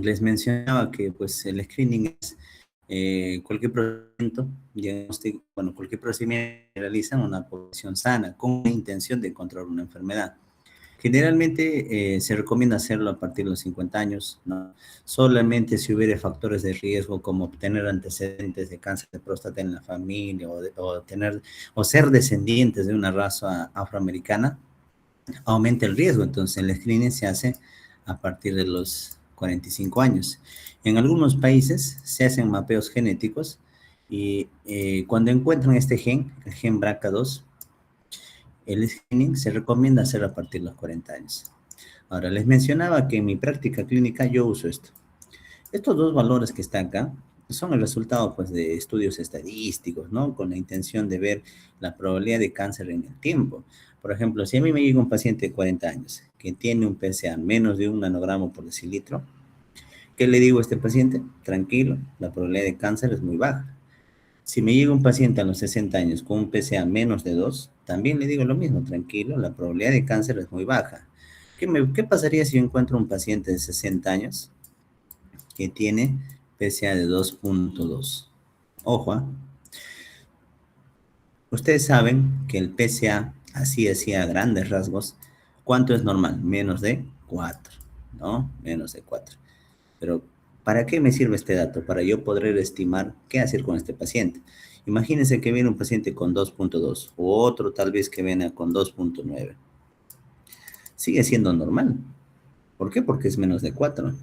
les mencionaba que pues el screening es cualquier procedimiento diagnóstico, bueno, cualquier procedimiento que realizan una población sana con la intención de encontrar una enfermedad. Generalmente se recomienda hacerlo a partir de los 50 años, ¿no? Solamente si hubiera factores de riesgo como tener antecedentes de cáncer de próstata en la familia o ser descendientes de una raza afroamericana, aumenta el riesgo. Entonces el screening se hace a partir de los 45 años. En algunos países se hacen mapeos genéticos y cuando encuentran este gen, el gen BRCA2, el screening se recomienda hacer a partir de los 40 años. Ahora, les mencionaba que en mi práctica clínica yo uso esto. Estos dos valores que están acá son el resultado pues, de estudios estadísticos, ¿no? Con la intención de ver la probabilidad de cáncer en el tiempo. Por ejemplo, si a mí me llega un paciente de 40 años que tiene un PSA menos de 1 nanogramo por decilitro, ¿qué le digo a este paciente? Tranquilo, la probabilidad de cáncer es muy baja. Si me llega un paciente a los 60 años con un PSA menos de 2, también le digo lo mismo, tranquilo, la probabilidad de cáncer es muy baja. ¿Qué pasaría si yo encuentro un paciente de 60 años que tiene PSA de 2.2? Ojo, ¿eh? Ustedes saben que el PSA, así a grandes rasgos, ¿cuánto es normal? Menos de 4, ¿no? Menos de 4. Pero, ¿para qué me sirve este dato? Para yo poder estimar qué hacer con este paciente. Imagínense que viene un paciente con 2.2 o otro tal vez que viene con 2.9. Sigue siendo normal. ¿Por qué? Porque es menos de 4.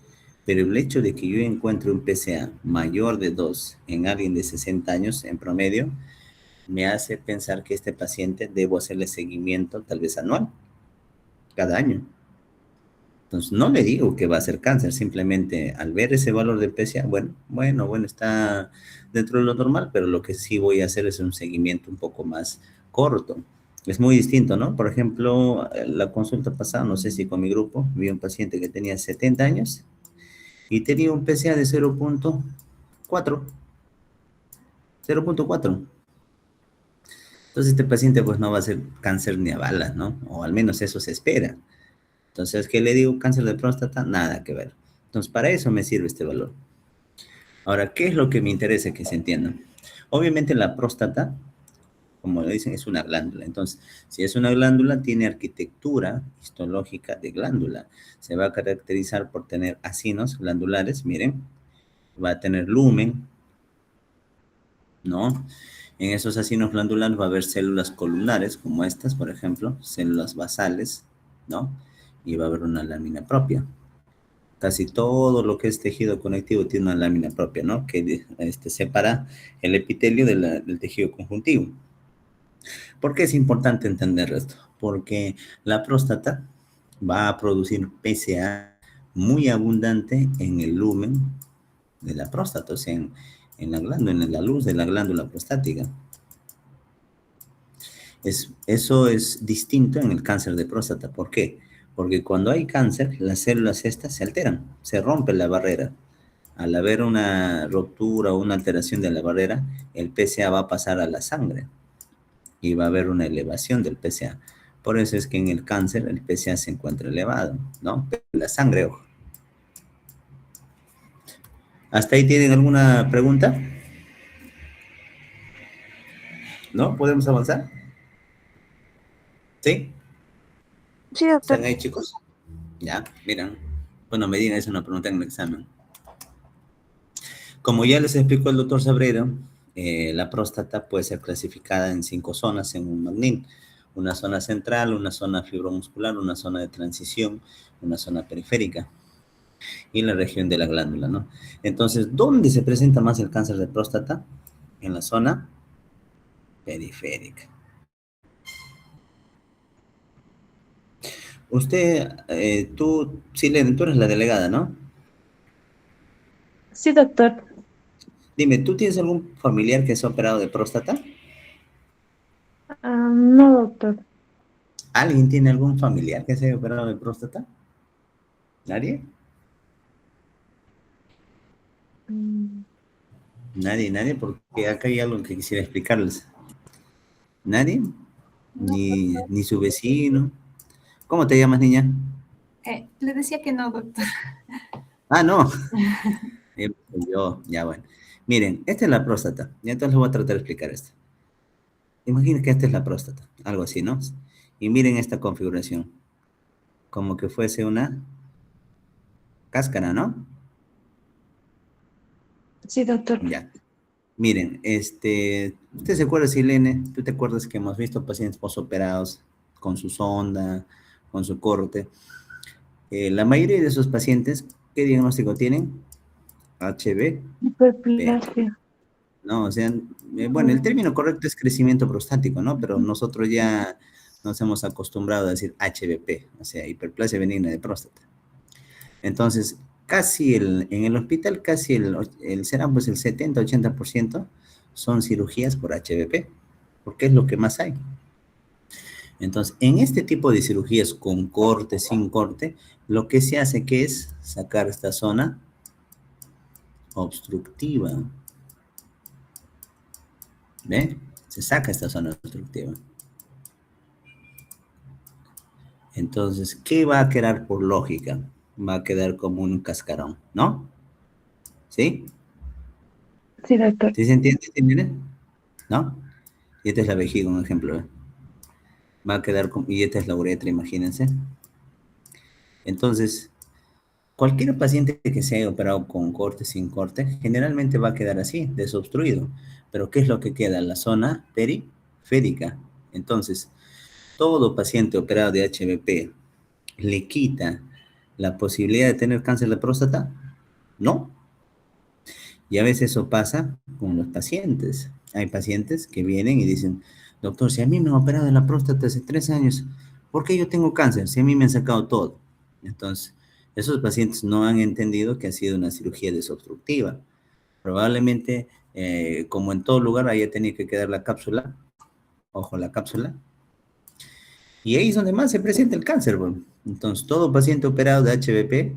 Pero el hecho de que yo encuentre un PSA mayor de 2 en alguien de 60 años en promedio, me hace pensar que este paciente debo hacerle seguimiento tal vez anual, cada año. Entonces, no le digo que va a ser cáncer, simplemente al ver ese valor de PSA, bueno, está dentro de lo normal, pero lo que sí voy a hacer es un seguimiento un poco más corto. Es muy distinto, ¿no? Por ejemplo, la consulta pasada, no sé si con mi grupo, vi un paciente que tenía 70 años y tenía un PSA de 0.4, 0.4. Entonces, este paciente pues no va a ser cáncer ni a balas, ¿no? O al menos eso se espera. Entonces, ¿qué le digo? ¿Cáncer de próstata? Nada que ver. Entonces, para eso me sirve este valor. Ahora, ¿qué es lo que me interesa que se entienda? Obviamente la próstata, como le dicen, es una glándula. Entonces, si es una glándula, tiene arquitectura histológica de glándula. Se va a caracterizar por tener acinos glandulares, miren. Va a tener lumen, ¿no? En esos acinos glandulares va a haber células columnares, como estas, por ejemplo, células basales, ¿no? Y va a haber una lámina propia. Casi todo lo que es tejido conectivo tiene una lámina propia, ¿no? Que separa el epitelio del tejido conjuntivo. ¿Por qué es importante entender esto? Porque la próstata va a producir PSA muy abundante en el lumen de la próstata, o sea, en la glándula, en la luz de la glándula prostática. Eso es distinto en el cáncer de próstata. ¿Por qué? Porque cuando hay cáncer, las células estas se alteran, se rompe la barrera. Al haber una ruptura o una alteración de la barrera, el PSA va a pasar a la sangre y va a haber una elevación del PSA. Por eso es que en el cáncer el PSA se encuentra elevado, ¿no? Pero la sangre, ojo. ¿Hasta ahí tienen alguna pregunta? ¿No? ¿Podemos avanzar? ¿Sí? Sí, doctor. ¿Están ahí, chicos? Ya, miren. Bueno, Medina es una pregunta en el examen. Como ya les explicó el doctor Sabreiro, la próstata puede ser clasificada en 5 zonas en un magnín. Una zona central, una zona fibromuscular, una zona de transición, una zona periférica y la región de la glándula, ¿no? Entonces, ¿dónde se presenta más el cáncer de próstata? En la zona periférica. Usted, Silene, tú eres la delegada, ¿no? Sí, doctor. Dime, ¿tú tienes algún familiar que se ha operado de próstata? No, doctor. ¿Alguien tiene algún familiar que se haya operado de próstata? ¿Nadie? Mm, Nadie, porque acá hay algo que quisiera explicarles. ¿Nadie? No, Ni su vecino. ¿Cómo te llamas, niña? le decía que no, doctor. Ah, no. Yo, ya bueno. Miren, esta es la próstata. Y entonces les voy a tratar de explicar esto. Imaginen que esta es la próstata, algo así, ¿no? Y miren esta configuración, como que fuese una cáscara, ¿no? Sí, doctor. Ya. Miren, ¿usted se acuerda, Silene? ¿Tú te acuerdas que hemos visto pacientes posoperados con su sonda, con su corte? La mayoría de esos pacientes, ¿qué diagnóstico tienen? HB. Hiperplasia. ¿No? O sea, bueno, el Mm, término correcto es crecimiento prostático, ¿no? Pero nosotros ya nos hemos acostumbrado a decir HBP, o sea, hiperplasia benigna de próstata. Entonces, en el hospital, será pues el 70-80% son cirugías por HBP, porque es lo que más hay. Entonces, en este tipo de cirugías con corte, sin corte, lo que se hace que es sacar esta zona obstructiva, ¿ve? Se saca esta zona obstructiva. Entonces, ¿qué va a quedar por lógica? Va a quedar como un cascarón, ¿no? ¿Sí? sí, doctor. ¿Sí se entiende? ¿Sí entiende? ¿No? Y esta es la vejiga, un ejemplo. ¿Eh? Va a quedar como, y esta es la uretra, imagínense. Entonces, cualquier paciente que se haya operado con corte, sin corte, generalmente va a quedar así, desobstruido. Pero ¿qué es lo que queda? La zona periférica. Entonces, todo paciente operado de HBP le quita la posibilidad de tener cáncer de próstata. No. Y a veces eso pasa con los pacientes. Hay pacientes que vienen y dicen, doctor, si a mí me han operado de la próstata hace 3 años, ¿por qué yo tengo cáncer? Si a mí me han sacado todo. Entonces, esos pacientes no han entendido que ha sido una cirugía desobstructiva. Probablemente, como en todo lugar, haya tenido que quedar la cápsula, ojo, la cápsula, y ahí es donde más se presenta el cáncer. Bueno. Entonces, todo paciente operado de HBP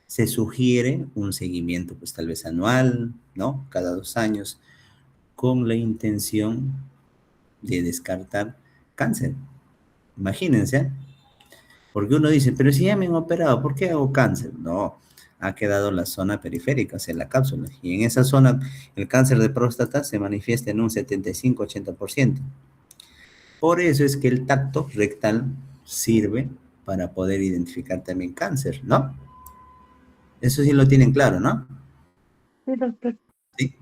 se sugiere un seguimiento, pues tal vez anual, ¿no? Cada 2 años, con la intención de descartar cáncer. Imagínense, ¿eh? Porque uno dice, pero si ya me han operado, ¿por qué hago cáncer? No, ha quedado la zona periférica, o sea, la cápsula. Y en esa zona, el cáncer de próstata se manifiesta en un 75-80%. Por eso es que el tacto rectal sirve para poder identificar también cáncer, ¿no? Eso sí lo tienen claro, ¿no? Sí, doctor. Sí.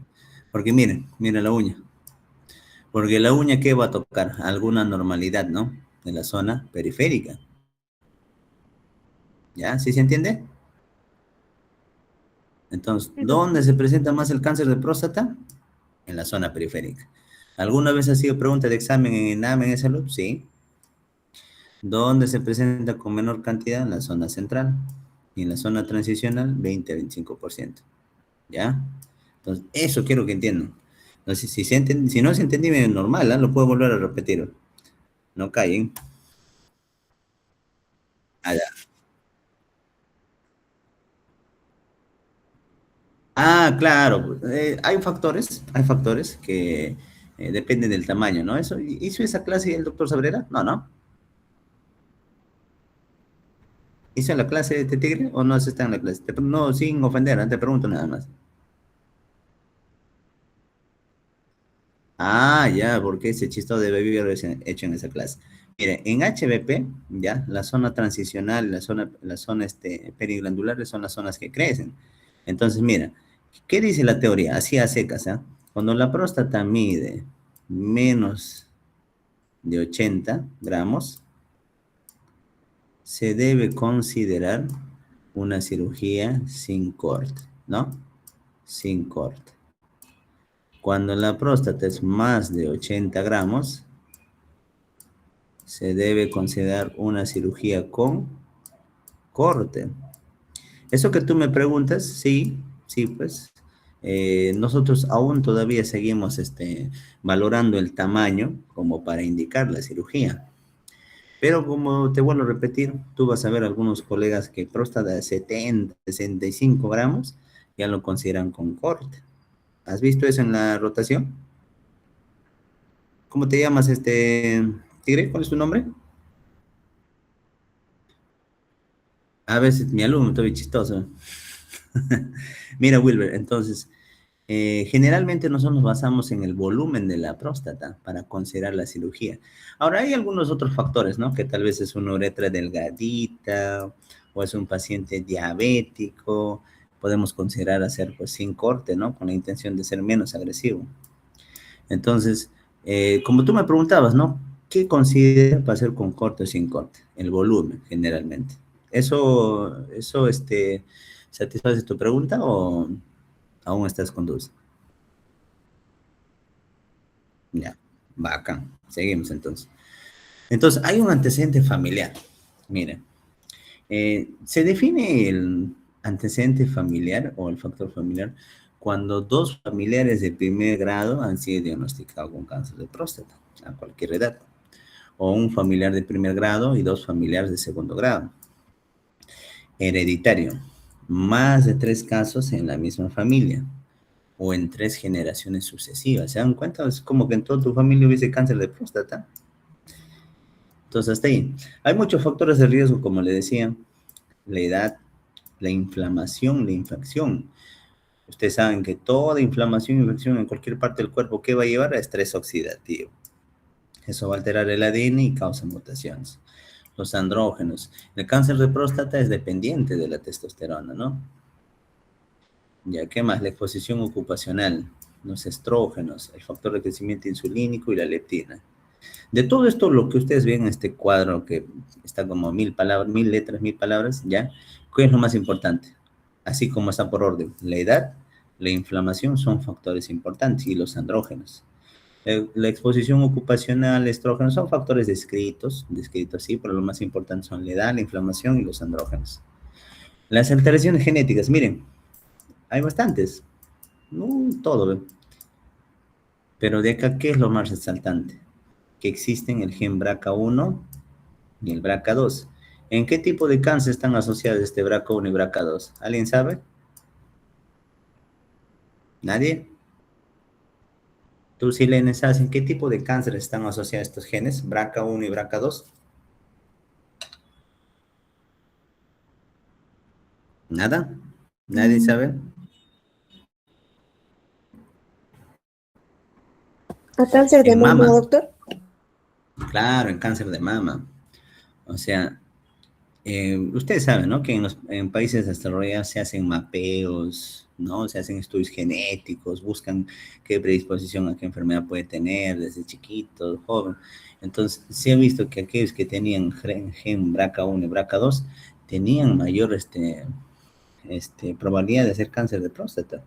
Porque miren la uña. Porque la uña, ¿qué va a tocar? Alguna normalidad, ¿no? De la zona periférica. ¿Ya? ¿Sí se entiende? Entonces, Sí, ¿dónde doctor. se presenta más el cáncer de próstata? En la zona periférica. ¿Alguna vez ha sido pregunta de examen en ENAM en salud? Sí. ¿Dónde se presenta con menor cantidad? En la zona central. Y en la zona transicional, 20-25%. ¿Ya? Entonces, eso quiero que entiendan. Entonces, si no se entendí, normal, ¿eh? Lo puedo volver a repetir. No callen. Ah, ya. Ah, claro. Hay factores que dependen del tamaño, ¿no? Eso, ¿hizo esa clase el doctor Sabrera? No, no. ¿Hizo la clase de este tigre o no se está en la clase? No, sin ofender, te pregunto nada más. Ah, ya, porque ese chisto debe haber hecho en esa clase. Mire, en HBP, ya, la zona transicional, la zona periglandular son las zonas que crecen. Entonces, mira, ¿qué dice la teoría? Así a secas, ¿ah? Cuando la próstata mide menos de 80 gramos, se debe considerar una cirugía sin corte, ¿no? Sin corte. Cuando la próstata es más de 80 gramos, se debe considerar una cirugía con corte. Eso que tú me preguntas, sí, sí, pues nosotros aún todavía seguimos valorando el tamaño como para indicar la cirugía. Pero como te vuelvo a repetir, tú vas a ver algunos colegas que próstata de 70, 65 gramos ya lo consideran con corte. ¿Has visto eso en la rotación? ¿Cómo te llamas, tigre? ¿Cuál es tu nombre? A veces mi alumno, estoy chistoso. Mira, Wilber, entonces, generalmente nosotros nos basamos en el volumen de la próstata para considerar la cirugía. Ahora, hay algunos otros factores, ¿no? Que tal vez es una uretra delgadita o es un paciente diabético. Podemos considerar hacer, pues, sin corte, ¿no? Con la intención de ser menos agresivo. Entonces, como tú me preguntabas, ¿no? ¿Qué consideras para hacer con corte o sin corte? El volumen, generalmente. ¿Eso, satisface tu pregunta o aún estás con dudas? Ya, bacán. Seguimos entonces. Entonces, hay un antecedente familiar. Mire, se define el antecedente familiar o el factor familiar cuando dos familiares de primer grado han sido diagnosticados con cáncer de próstata a cualquier edad, o un familiar de primer grado y dos familiares de segundo grado. Hereditario, más de 3 casos en la misma familia o en 3 generaciones sucesivas. ¿Se dan cuenta? Es como que en toda tu familia hubiese cáncer de próstata. Entonces, hasta ahí. Hay muchos factores de riesgo, como le decía, la edad, la inflamación, la infección. Ustedes saben que toda inflamación, infección en cualquier parte del cuerpo, ¿qué va a llevar? A estrés oxidativo. Eso va a alterar el ADN y causa mutaciones. Los andrógenos. El cáncer de próstata es dependiente de la testosterona, ¿no? Ya, ¿qué más? La exposición ocupacional, los estrógenos, el factor de crecimiento insulínico y la leptina. De todo esto, lo que ustedes ven en este cuadro, que está como 1000 palabras, 1000 letras, 1000 palabras, ¿ya? ¿Qué es lo más importante? Así como está por orden, la edad, la inflamación son factores importantes y los andrógenos. La exposición ocupacional, estrógenos, son factores descritos sí, pero lo más importante son la edad, la inflamación y los andrógenos. Las alteraciones genéticas, miren, hay bastantes, no todo, ¿ve? Pero de acá, ¿qué es lo más resaltante? Que existen el gen BRCA1 y el BRCA2. ¿En qué tipo de cáncer están asociados este BRCA1 y BRCA2? ¿Alguien sabe? ¿Nadie? ¿Tú, Silene, sabes en qué tipo de cáncer están asociados estos genes, BRCA1 y BRCA2? ¿Nada? ¿Nadie Mm, sabe? ¿A cáncer de En mama, mama, doctor? claro, en cáncer de mama. O sea, ustedes saben, ¿no? Que en países desarrollados se hacen mapeos, ¿no? Se hacen estudios genéticos, buscan qué predisposición a qué enfermedad puede tener desde chiquito, joven. Entonces, se ha visto que aquellos que tenían gen BRCA1 y BRCA2 tenían mayor probabilidad de hacer cáncer de próstata.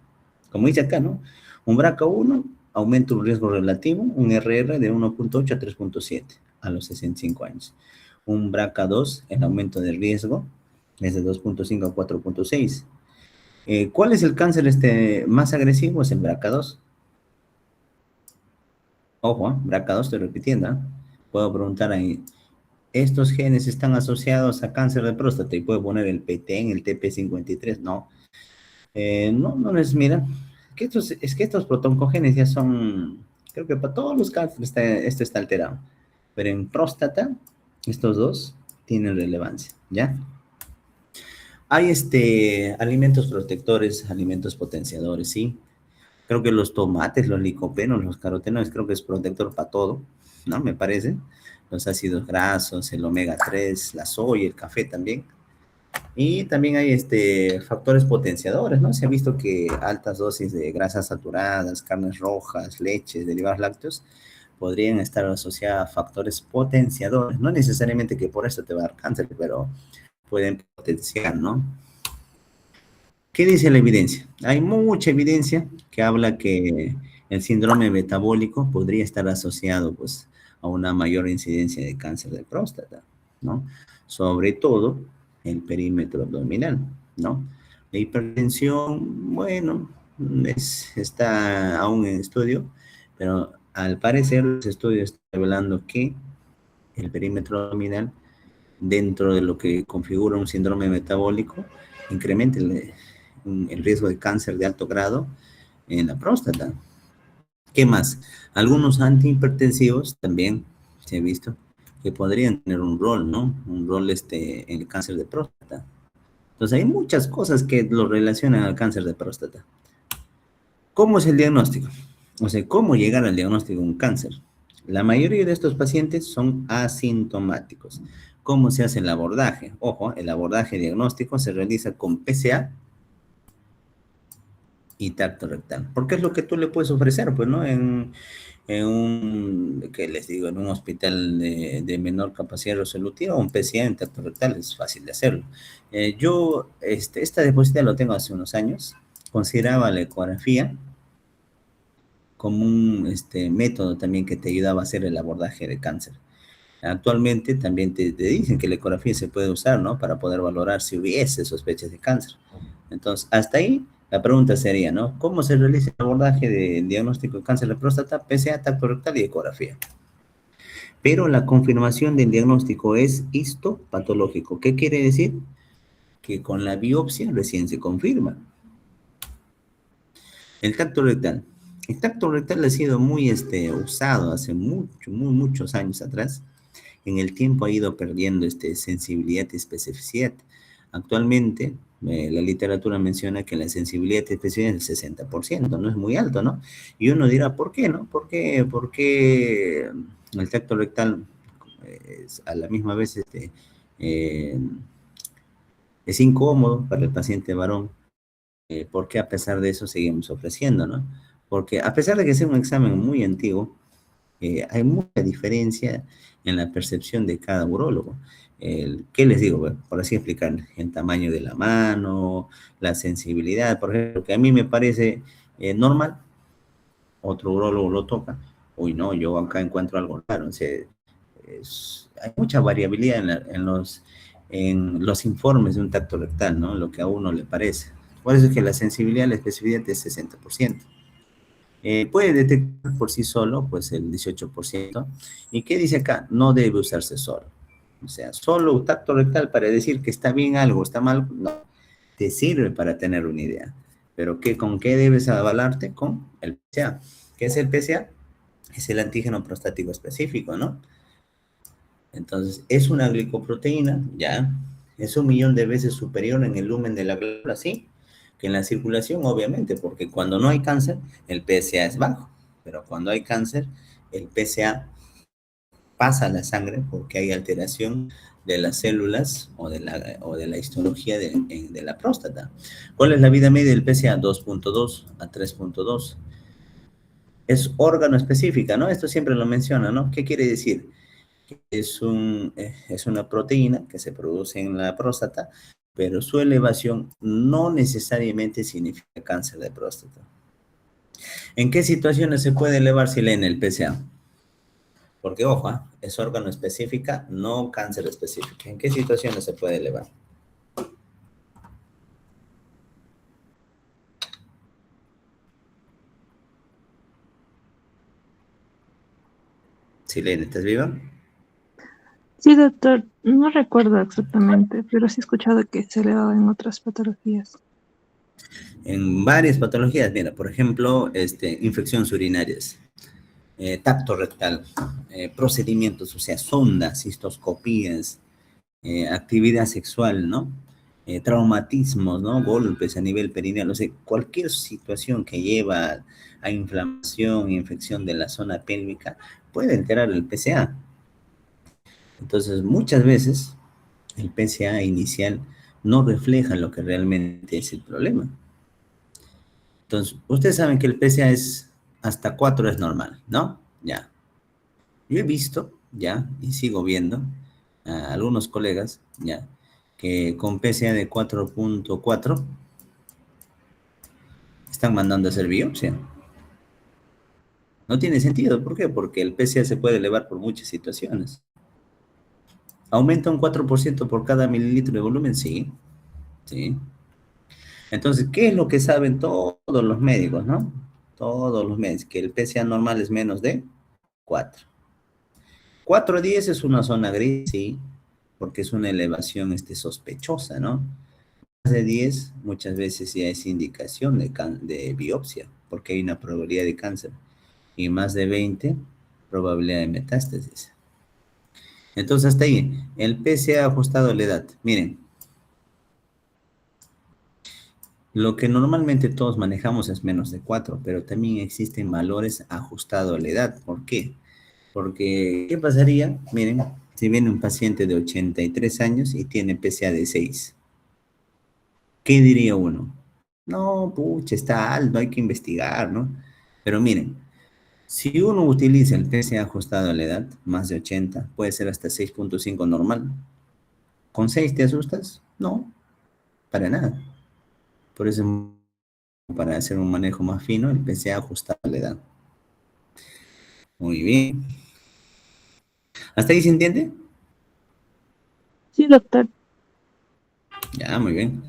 Como dice acá, ¿no? Un BRCA1 aumenta un riesgo relativo, un RR de 1.8 a 3.7 a los 65 años. Un BRCA2, el aumento de riesgo es de 2.5 a 4.6. ¿Cuál es el cáncer más agresivo? Es el BRCA2. Ojo, BRCA2, estoy repitiendo. Puedo preguntar ahí, ¿estos genes están asociados a cáncer de próstata? Y puedo poner el PTEN, el TP53. No, no les mira. Es que estos protoncogenes ya son, creo que para todos los cánceres esto está alterado. Pero en próstata, estos dos tienen relevancia, ¿ya? Hay alimentos protectores, alimentos potenciadores, ¿sí? Creo que los tomates, los licopenos, los carotenoides, creo que es protector para todo, ¿no? Me parece. Los ácidos grasos, el omega 3, la soya, el café también. Y también hay factores potenciadores, ¿no? Se ha visto que altas dosis de grasas saturadas, carnes rojas, leches, derivados lácteos, podrían estar asociadas a factores potenciadores. No necesariamente que por eso te va a dar cáncer, pero pueden potenciar, ¿no? ¿Qué dice la evidencia? Hay mucha evidencia que habla que el síndrome metabólico podría estar asociado, pues, a una mayor incidencia de cáncer de próstata, ¿no? Sobre todo el perímetro abdominal, ¿no? La hipertensión, bueno, está aún en estudio, pero al parecer los estudios están revelando que el perímetro abdominal, dentro de lo que configura un síndrome metabólico, incrementa el riesgo de cáncer de alto grado en la próstata. ¿Qué más? Algunos antihipertensivos también se ha visto que podrían tener un rol, ¿no? Un rol en el cáncer de próstata. Entonces hay muchas cosas que lo relacionan al cáncer de próstata. ¿Cómo es el diagnóstico? O sea, ¿cómo llegar al diagnóstico de un cáncer? La mayoría de estos pacientes son asintomáticos. ¿Cómo se hace el abordaje? Ojo, el abordaje diagnóstico se realiza con PSA y tacto rectal. Porque es lo que tú le puedes ofrecer, pues, ¿no? En un, ¿qué les digo? En un hospital de menor capacidad resolutiva, un PSA en tacto rectal es fácil de hacerlo. Yo, esta diapositiva lo tengo hace unos años. Consideraba la ecografía como un método también que te ayudaba a hacer el abordaje de cáncer. Actualmente también te dicen que la ecografía se puede usar, ¿no? Para poder valorar si hubiese sospechas de cáncer. Entonces, hasta ahí la pregunta sería, ¿no? ¿Cómo se realiza el abordaje de diagnóstico de cáncer de próstata, PSA, tacto rectal y ecografía? Pero la confirmación del diagnóstico es histopatológico. ¿Qué quiere decir? Que con la biopsia recién se confirma. El tacto rectal. El tacto rectal ha sido muy usado hace muchos años atrás. En el tiempo ha ido perdiendo sensibilidad y especificidad. Actualmente, la literatura menciona que la sensibilidad y especificidad es el 60%, no es muy alto, ¿no? Y uno dirá, ¿por qué, no? ¿Por qué el tacto rectal a la misma vez eh, es incómodo para el paciente varón? ¿Por qué a pesar de eso seguimos ofreciendo, no? Porque a pesar de que sea un examen muy antiguo, hay mucha diferencia en la percepción de cada urólogo. ¿Qué les digo? Bueno, por así explicar, el tamaño de la mano, la sensibilidad, por ejemplo, que a mí me parece normal, otro urólogo lo toca, uy, no, yo acá encuentro algo raro. O sea, hay mucha variabilidad en los informes de un tacto rectal, ¿no? Lo que a uno le parece. Por eso es que la sensibilidad, la especificidad es 60%. Puede detectar por sí solo, pues el 18%. ¿Y qué dice acá? No debe usarse solo. O sea, solo un tacto rectal para decir que está bien algo, está mal, no. Te sirve para tener una idea. Pero ¿con qué debes avalarte? Con el PSA. ¿Qué es el PSA? Es el antígeno prostático específico, ¿no? Entonces, es una glicoproteína, ya, es 1 millón de veces superior en el lumen de la glándula, sí, que en la circulación, obviamente, porque cuando no hay cáncer, el PSA es bajo, pero cuando hay cáncer, el PSA pasa a la sangre porque hay alteración de las células o de la histología de la próstata. ¿Cuál es la vida media del PSA? 2.2 a 3.2. Es órgano específica, ¿no? Esto siempre lo menciona, ¿no? ¿Qué quiere decir? Es una proteína que se produce en la próstata, pero su elevación no necesariamente significa cáncer de próstata. ¿En qué situaciones se puede elevar si leen el PSA? Porque, ojo, es órgano específica, no cáncer específica. ¿En qué situaciones se puede elevar? Silene, ¿estás viva? Sí, doctor, no recuerdo exactamente, pero sí he escuchado que se le da en otras patologías. En varias patologías, mira, por ejemplo, infecciones urinarias, tacto rectal, procedimientos, o sea, sondas, cistoscopías, actividad sexual, ¿no? Traumatismos, ¿no? Golpes a nivel perineal, o sea, cualquier situación que lleva a inflamación, infección de la zona pélvica, puede alterar el PSA. Entonces, muchas veces el PSA inicial no refleja lo que realmente es el problema. Entonces, ustedes saben que el PSA es hasta 4 es normal, ¿no? Ya. Yo he visto, ya, y sigo viendo a algunos colegas, ya, que con PSA de 4.4 están mandando a hacer biopsia. No tiene sentido, ¿por qué? Porque el PSA se puede elevar por muchas situaciones. ¿Aumenta un 4% por cada mililitro de volumen? Sí, sí. Entonces, ¿qué es lo que saben todos los médicos, no? Todos los médicos, que el PSA normal es menos de 4. 4 a 10 es una zona gris, sí, porque es una elevación sospechosa, ¿no? Más de 10 muchas veces ya es indicación de biopsia, porque hay una probabilidad de cáncer. Y más de 20, probabilidad de metástasis. Entonces, hasta ahí, el PSA ajustado a la edad. Miren, Lo que normalmente todos manejamos es menos de 4, pero también existen valores ajustados a la edad. ¿Por qué? Porque, ¿qué pasaría? Miren, si viene un paciente de 83 años y tiene PSA de 6, ¿qué diría uno? No, pucha, está alto, hay que investigar, ¿no? Pero miren, si uno utiliza el PSA ajustado a la edad, más de 80, puede ser hasta 6.5 normal. ¿Con 6 te asustas? No, para nada. Por eso, para hacer un manejo más fino, el PSA ajustado a la edad. Muy bien. ¿Hasta ahí se entiende? Sí, doctor. Ya, muy bien.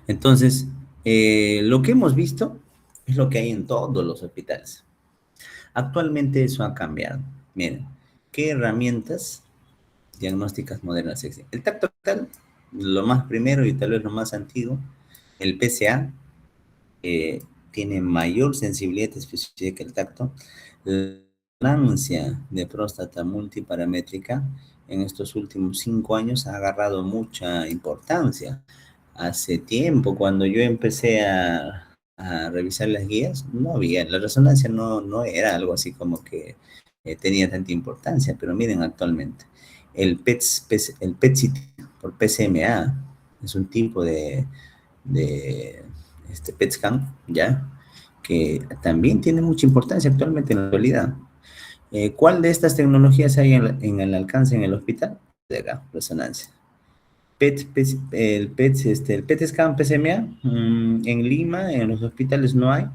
Entonces, lo que hemos visto es lo que hay en todos los hospitales. Actualmente eso ha cambiado. Miren, ¿qué herramientas diagnósticas modernas existen? El tacto rectal, lo más primero y tal vez lo más antiguo, el PSA, tiene mayor sensibilidad y especificidad que el tacto. La resonancia de próstata multiparamétrica en estos últimos 5 años ha agarrado mucha importancia. Hace tiempo, cuando yo empecé a revisar las guías, no había, la resonancia no era algo así como que tenía tanta importancia, pero miren actualmente, el PET-CT por PSMA es un tipo de PET scan, ¿ya? Que también tiene mucha importancia actualmente en la actualidad. ¿Cuál de estas tecnologías hay en el alcance en el hospital? De acá, resonancia. El PET scan PSMA, en Lima, en los hospitales no hay,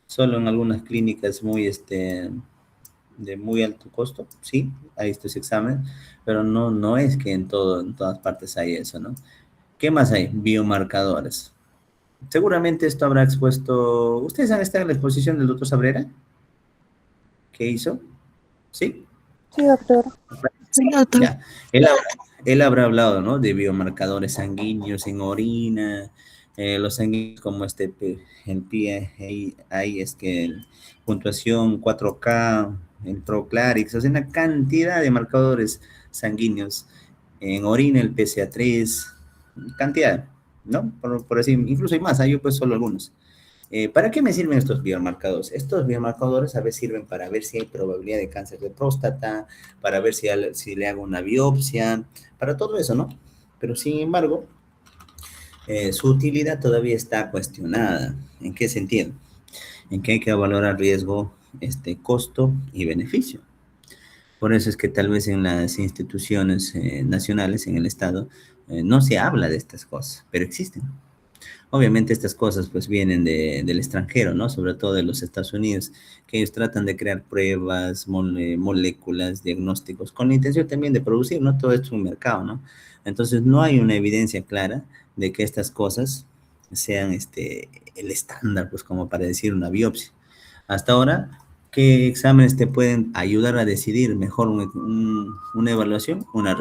solo en algunas clínicas de muy alto costo, sí, hay estos exámenes, pero no es que en todas partes hay eso, ¿no? ¿Qué más hay? Biomarcadores. Seguramente esto habrá expuesto. ¿Ustedes han estado en la exposición del doctor Sabrera? ¿Qué hizo? ¿Sí? Sí, doctor. Sí, doctor. Ya. Él habrá hablado, ¿no? De biomarcadores sanguíneos en orina, los sanguíneos como el PIA, ahí es que puntuación 4K, el Proclarix, o sea, una cantidad de marcadores sanguíneos en orina, el PSA3, cantidad, ¿no? Por así, incluso hay más, yo pues solo algunos. ¿Para qué me sirven estos biomarcadores? Estos biomarcadores a veces sirven para ver si hay probabilidad de cáncer de próstata, para ver si le hago una biopsia, para todo eso, ¿no? Pero sin embargo, su utilidad todavía está cuestionada. ¿En qué sentido? En que hay que valorar riesgo, costo y beneficio. Por eso es que tal vez en las instituciones nacionales, en el Estado, no se habla de estas cosas, pero existen. Obviamente estas cosas pues vienen del extranjero, ¿no? Sobre todo de los Estados Unidos, que ellos tratan de crear pruebas, moléculas, diagnósticos, con la intención también de producir, ¿no? Todo esto es un mercado, ¿no? Entonces no hay una evidencia clara de que estas cosas sean el estándar, pues como para decir una biopsia. Hasta ahora, ¿qué exámenes te pueden ayudar a decidir mejor una evaluación? Una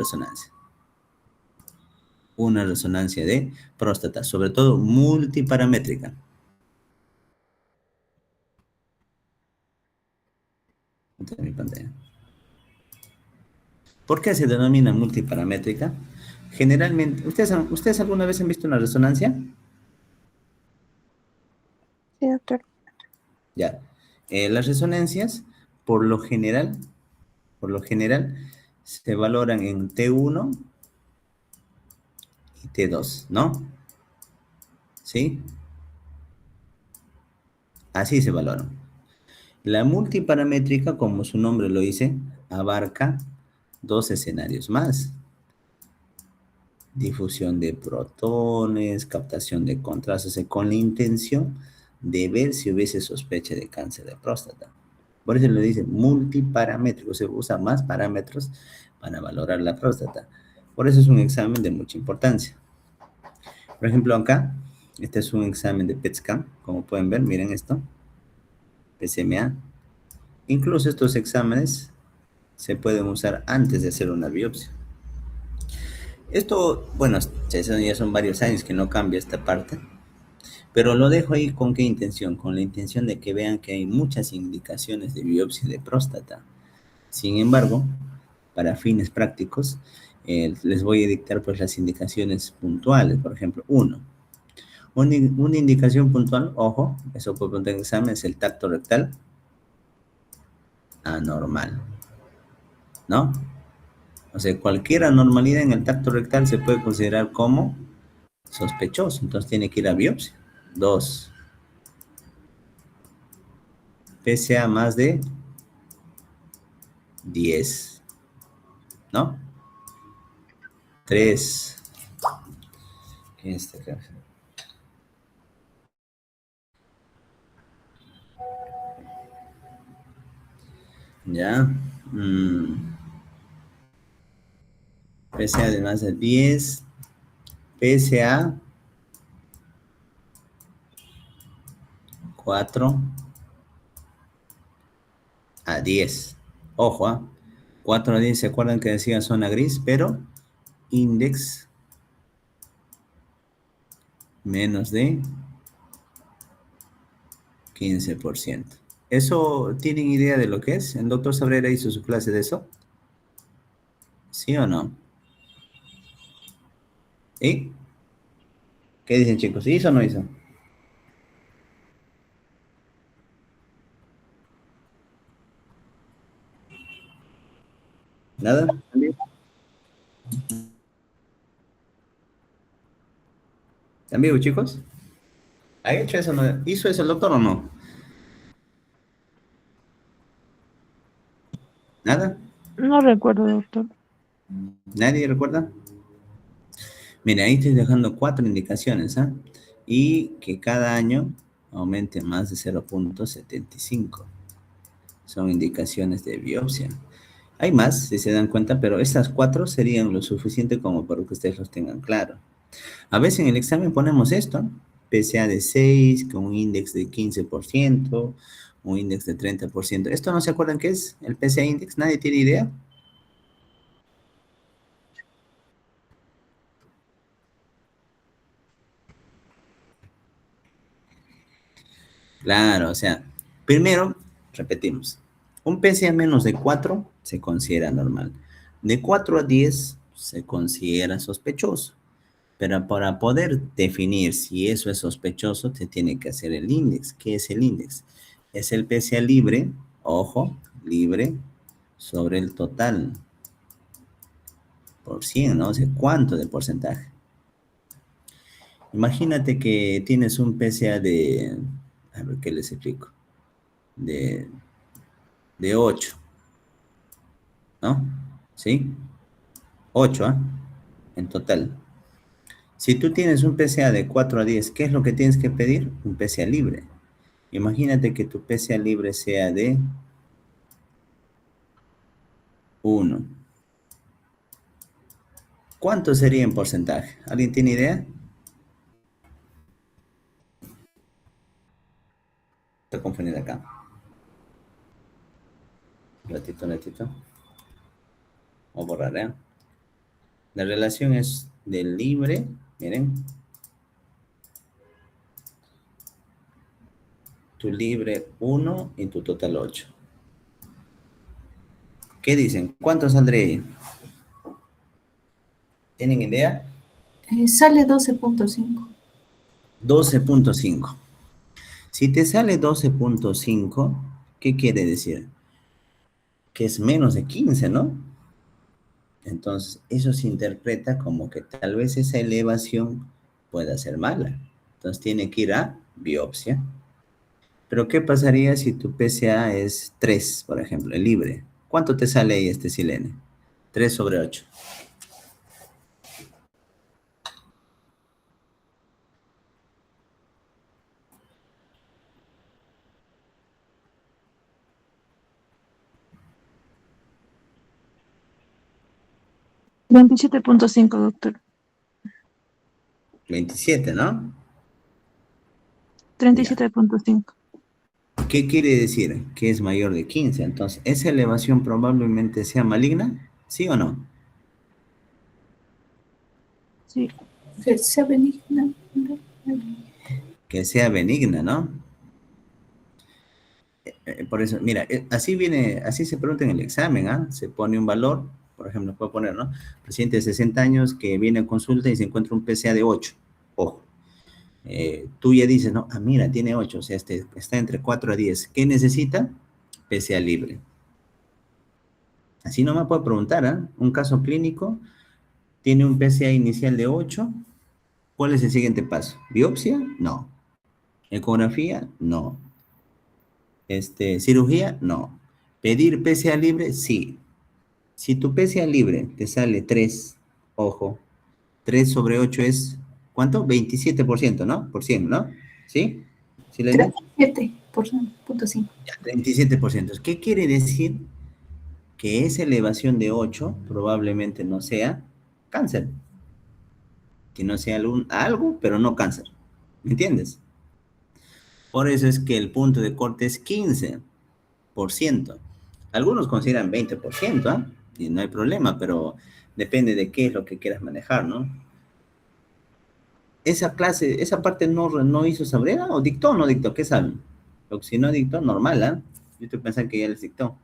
resonancia de próstata, sobre todo multiparamétrica. Esta es mi pantalla. ¿Por qué se denomina multiparamétrica? Generalmente, ¿ustedes alguna vez han visto una resonancia? Sí, doctor. Ya. Las resonancias, por lo general, se valoran en T1 y T2, ¿no? ¿Sí? Así se valoran. La multiparamétrica, como su nombre lo dice, abarca dos escenarios más: difusión de protones, captación de contrastes, con la intención de ver si hubiese sospecha de cáncer de próstata. Por eso le dice multiparamétrico, se usa más parámetros para valorar la próstata. Por eso es un examen de mucha importancia. Por ejemplo, acá, este es un examen de PET scan, como pueden ver, miren esto, PSMA. Incluso estos exámenes se pueden usar antes de hacer una biopsia. Esto, bueno, ya son varios años que no cambia esta parte, pero lo dejo ahí con qué intención, con la intención de que vean que hay muchas indicaciones de biopsia de próstata. Sin embargo, para fines prácticos, les voy a dictar pues las indicaciones puntuales. Por ejemplo, Una indicación puntual, ojo, eso puede preguntar en examen, es el tacto rectal anormal, ¿no? O sea, cualquier anormalidad en el tacto rectal se puede considerar como sospechoso, entonces tiene que ir a biopsia. 2, PSA más de 10, ¿no? 3, ¿qué es este acá? Ya, PSA de más de 10, PSA 4 a 10. Ojo, 4 a 10, ¿se acuerdan que decía zona gris? Pero index menos de 15%. ¿Eso tienen idea de lo que es? ¿El doctor Sabrera hizo su clase de eso? ¿Sí o no? ¿Y? ¿Qué dicen, chicos? ¿Hizo o no hizo? ¿Nada? ¿Están vivos, chicos? ¿Ha hecho eso? ¿Hizo eso el doctor o no? ¿Nada? No recuerdo, doctor. ¿Nadie recuerda? Mira, ahí estoy dejando 4 indicaciones, ¿ah? Y que cada año aumente más de 0.75. Son indicaciones de biopsia. Hay más, si se dan cuenta, pero estas 4 serían lo suficiente como para que ustedes los tengan claro. A veces en el examen ponemos esto, PSA de 6, con un índice de 15%, un índice de 30%. ¿Esto no se acuerdan qué es? ¿El PSA index? ¿Nadie tiene idea? Claro, o sea, primero, repetimos, un PSA menos de 4 se considera normal. De 4 a 10 se considera sospechoso. Pero para poder definir si eso es sospechoso, te tiene que hacer el índice. ¿Qué es el índice? Es el PSA libre, ojo, libre, sobre el total, por 100, ¿no? O sea, ¿cuánto de porcentaje? Imagínate que tienes un PSA de, a ver, ¿qué les explico? De, de 8, ¿no? ¿Sí? 8, ¿ah? En total. Si tú tienes un PSA de 4 a 10, ¿qué es lo que tienes que pedir? Un PSA libre. Imagínate que tu PSA libre sea de 1. ¿Cuánto sería en porcentaje? ¿Alguien tiene idea? Estoy confundido acá. Un ratito, un ratito. Voy a borrar, ¿eh? La relación es del libre, miren. Tu libre 1 y tu total 8. ¿Qué dicen? ¿Cuánto saldría ahí? ¿Tienen idea? Sale 12.5. 12.5. Si te sale 12.5, ¿qué quiere decir? Que es menos de 15, ¿no? Entonces, eso se interpreta como que tal vez esa elevación pueda ser mala. Entonces, tiene que ir a biopsia. Pero, ¿qué pasaría si tu PSA es 3, por ejemplo, el libre? ¿Cuánto te sale ahí este silene? 3 sobre 8. $27.5, doctor. 27, ¿no? 37.5. ¿Qué quiere decir? Que es mayor de 15. Entonces, ¿esa elevación probablemente sea maligna? ¿Sí o no? Sí. Que sea benigna. Que sea benigna, ¿no? Por eso, mira, así viene, así se pregunta en el examen, ¿ah? Se pone un valor, por ejemplo, puedo poner, ¿no? Paciente de 60 años que viene a consulta y se encuentra un PSA de 8. Ojo. Tú ya dices, no, ah, mira, tiene 8, o sea, está entre 4 a 10. ¿Qué necesita? PCA libre. Así no me puede preguntar, ¿ah? Un caso clínico tiene un PCA inicial de 8. ¿Cuál es el siguiente paso? ¿Biopsia? No. ¿Ecografía? No. ¿Cirugía? No. ¿Pedir PCA libre? Sí. Si tu PCA libre te sale 3, ojo, 3 sobre 8 es, ¿cuánto? 27%, ¿no? Por 100, ¿no? ¿Sí? ¿Sí, Lenny? 37,5. Ya, 37%. ¿Qué quiere decir? Que esa elevación de 8 probablemente no sea cáncer. Que no sea algo, pero no cáncer. ¿Me entiendes? Por eso es que el punto de corte es 15%. Algunos consideran 20%, ¿ah? Y no hay problema, pero depende de qué es lo que quieras manejar, ¿no? Esa clase, esa parte no hizo Sabrera, o dictó o no dictó, ¿qué saben? Lo que si no dictó, normal, ¿ah? Yo estoy pensando que ya les dictó.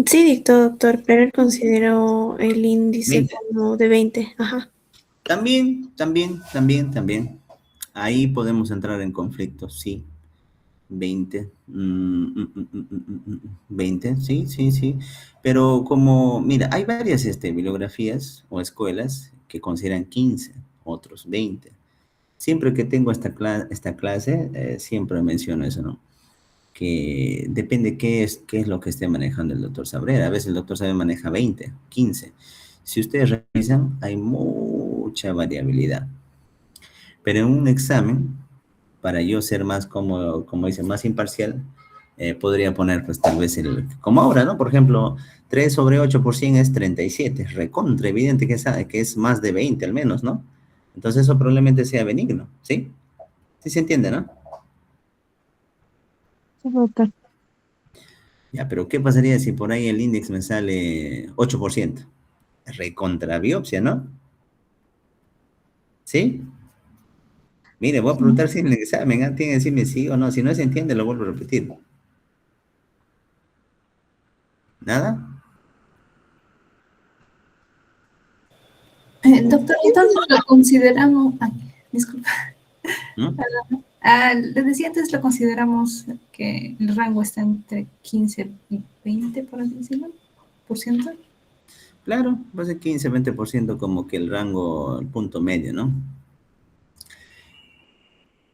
Sí, dictó, doctor, pero él consideró el índice 20. como de 20. Ajá. También. Ahí podemos entrar en conflicto, sí. 20. 20, sí. Pero como, mira, hay varias bibliografías o escuelas que consideran 15, otros 20. Siempre que tengo esta clase, siempre menciono eso, ¿no? Que depende qué es lo que esté manejando el doctor Sabrera. A veces el doctor Sabrera maneja 20, 15. Si ustedes revisan, hay mucha variabilidad. Pero en un examen, para yo ser más como dice, más imparcial, podría poner pues tal vez como ahora, ¿no? Por ejemplo, 3 sobre 8 por 100 es 37, recontra evidente que es más de 20 al menos, ¿no? Entonces eso probablemente sea benigno, ¿sí? Sí se entiende, ¿no? Sí, doctor. Ya, pero ¿qué pasaría si por ahí el índice me sale 8%? Recontra biopsia, ¿no? ¿Sí? Mire, voy a preguntar si en el examen, tiene que decirme sí o no. Si no se entiende, lo vuelvo a repetir. ¿Nada? Doctor, entonces lo consideramos, ay, disculpa. ¿No? Le decía antes, lo consideramos que el rango está entre 15 y 20, por así decirlo, por ciento. Claro, va a ser 15, 20% como que el rango, el punto medio, ¿no?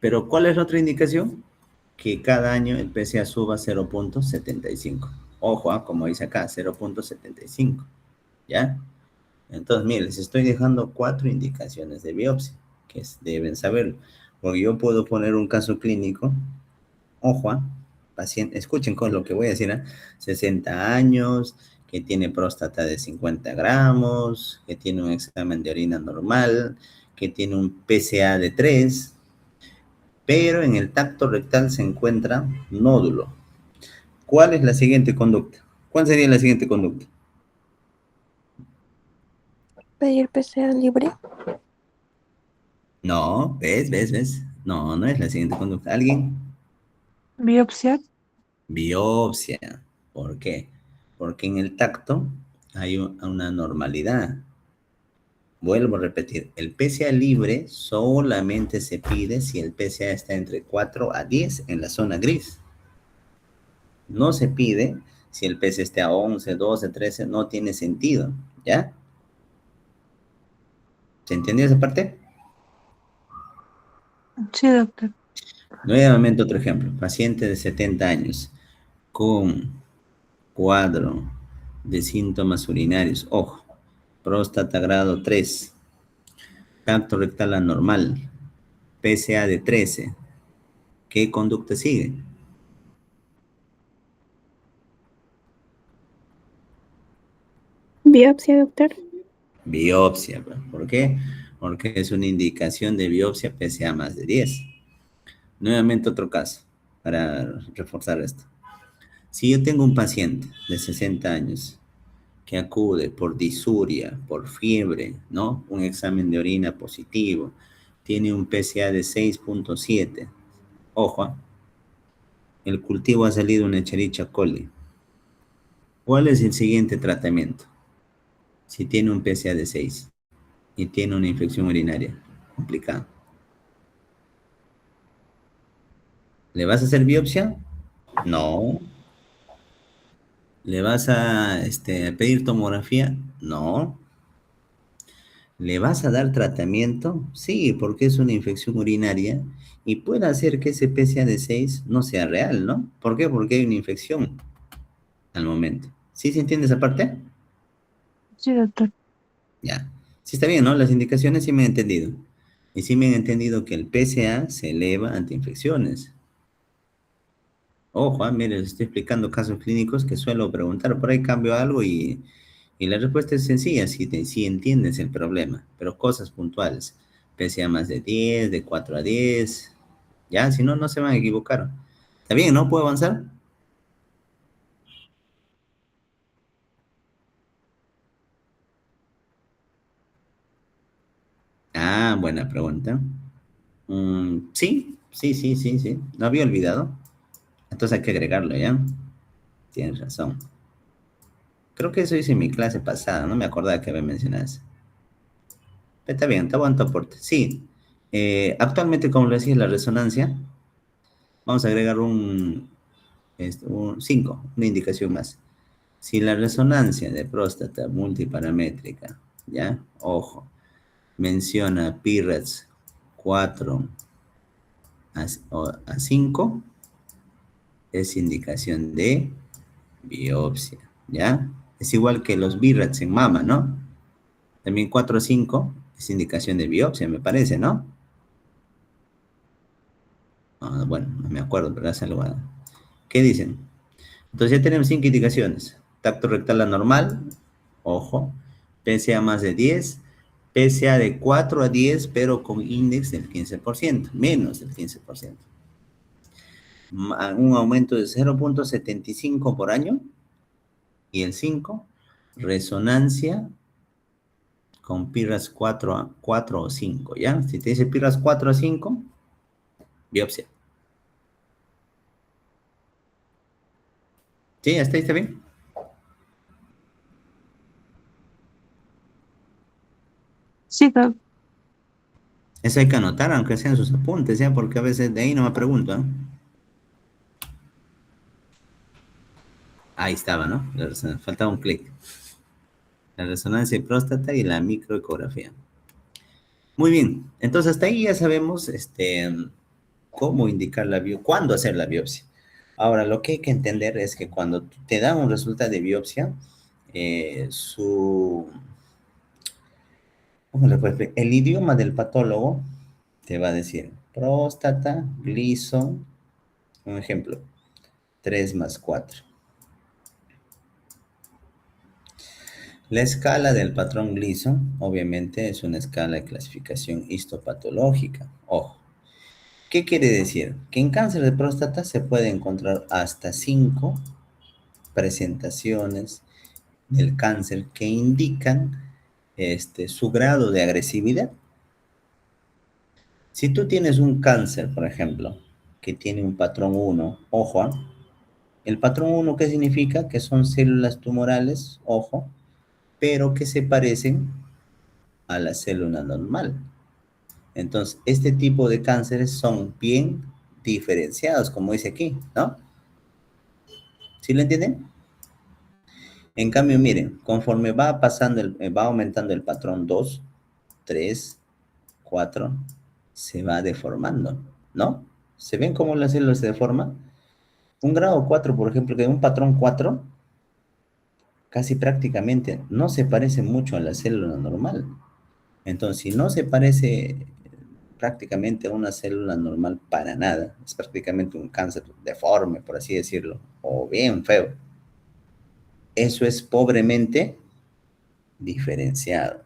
Pero ¿cuál es la otra indicación? Que cada año el PSA suba 0,75. Ojo, como dice acá, 0,75. ¿Ya? Entonces, miren, les estoy dejando 4 indicaciones de biopsia, que deben saberlo. Porque yo puedo poner un caso clínico, ojo, paciente, escuchen con lo que voy a decir, 60 años, que tiene próstata de 50 gramos, que tiene un examen de orina normal, que tiene un PSA de 3, pero en el tacto rectal se encuentra nódulo. ¿Cuál es la siguiente conducta? ¿Cuál sería la siguiente conducta? Pedir PCA libre. No, ¿ves? No, no es la siguiente conducta. ¿Alguien? Biopsia. Biopsia. ¿Por qué? Porque en el tacto hay una normalidad. Vuelvo a repetir, el PSA libre solamente se pide si el PSA está entre 4 a 10 en la zona gris. No se pide si el PSA está a 11, 12, 13, no tiene sentido, ¿ya? ¿Se entendió esa parte? Sí, doctor. Nuevamente otro ejemplo, paciente de 70 años con cuadro de síntomas urinarios, ojo, próstata grado 3, tacto rectal anormal, PSA de 13, ¿qué conducta sigue? Biopsia, doctor. Biopsia, ¿por qué? Porque es una indicación de biopsia PSA más de 10. Nuevamente otro caso, para reforzar esto. Si yo tengo un paciente de 60 años que acude por disuria, por fiebre, ¿no? Un examen de orina positivo, tiene un PSA de 6,7. Ojo, el cultivo ha salido una Escherichia coli. ¿Cuál es el siguiente tratamiento? Si tiene un PSA de 6. y tiene una infección urinaria. Complicado. ¿Le vas a hacer biopsia? No. ¿Le vas a pedir tomografía? No. ¿Le vas a dar tratamiento? Sí, porque es una infección urinaria y puede hacer que ese PCA de 6 no sea real, ¿no? ¿Por qué? Porque hay una infección al momento. ¿Sí se entiende esa parte? Sí, doctor. Ya. Sí está bien, ¿no? Las indicaciones sí me han entendido. Y sí me han entendido que el PCA se eleva ante infecciones. Ojo, mire, les estoy explicando casos clínicos que suelo preguntar, por ahí cambio algo y la respuesta es sencilla, si entiendes el problema, pero cosas puntuales. PCA más de 10, de 4 a 10, ya, si no, no se van a equivocar. ¿Está bien, no? ¿Puedo avanzar? Ah, buena pregunta. Sí, sí, sí, sí, sí. No había olvidado. Entonces hay que agregarlo, ¿ya? Tienes razón. Creo que eso hice en mi clase pasada, no me acordaba que había mencionado eso. Está bien, está buen tu aporte. Sí, actualmente, como le decía, la resonancia, vamos a agregar un 5, una indicación más. Si la resonancia de próstata multiparamétrica, ¿ya? Ojo, menciona PIRADS 4 a 5, es indicación de biopsia, ¿ya? Es igual que los BIRADS en mama, ¿no? También 4 a 5 es indicación de biopsia, me parece, ¿no? Ah, bueno, no me acuerdo, pero es algo. ¿Qué dicen? Entonces ya tenemos 5 indicaciones. Tacto rectal anormal, ojo, PSA más de 10, PSA de 4 a 10, pero con índice del 15%, menos del 15%. Un aumento de 0,75 por año. Y el 5, resonancia con PIRAS 4 o 5, ¿ya? Si te dice PIRAS 4 a 5, biopsia. ¿Sí? ¿Hasta ahí está bien? Sí, doc. Eso hay que anotar, aunque sean sus apuntes, ¿ya? Porque a veces de ahí no me pregunto, ¿eh? Ahí estaba, ¿no? Faltaba un clic. La resonancia de próstata y la microecografía. Muy bien, entonces hasta ahí ya sabemos cómo indicar la biopsia, cuándo hacer la biopsia. Ahora, lo que hay que entender es que cuando te dan un resultado de biopsia, ¿cómo le puedo explicar? El idioma del patólogo te va a decir próstata, gliso, un ejemplo, 3 más 4. La escala del patrón Gleason, obviamente, es una escala de clasificación histopatológica. Ojo, ¿qué quiere decir? Que en cáncer de próstata se puede encontrar hasta 5 presentaciones del cáncer que indican su grado de agresividad. Si tú tienes un cáncer, por ejemplo, que tiene un patrón 1, ojo, el patrón 1, ¿qué significa? Que son células tumorales, ojo, pero que se parecen a la célula normal. Entonces, este tipo de cánceres son bien diferenciados, como dice aquí, ¿no? ¿Sí lo entienden? En cambio, miren, conforme va pasando, va aumentando el patrón 2, 3, 4, se va deformando, ¿no? ¿Se ven cómo la célula se deforma? Un grado 4, por ejemplo, que un patrón 4, casi prácticamente no se parece mucho a la célula normal. Entonces, si no se parece prácticamente a una célula normal para nada, es prácticamente un cáncer deforme, por así decirlo, o bien feo. Eso es pobremente diferenciado.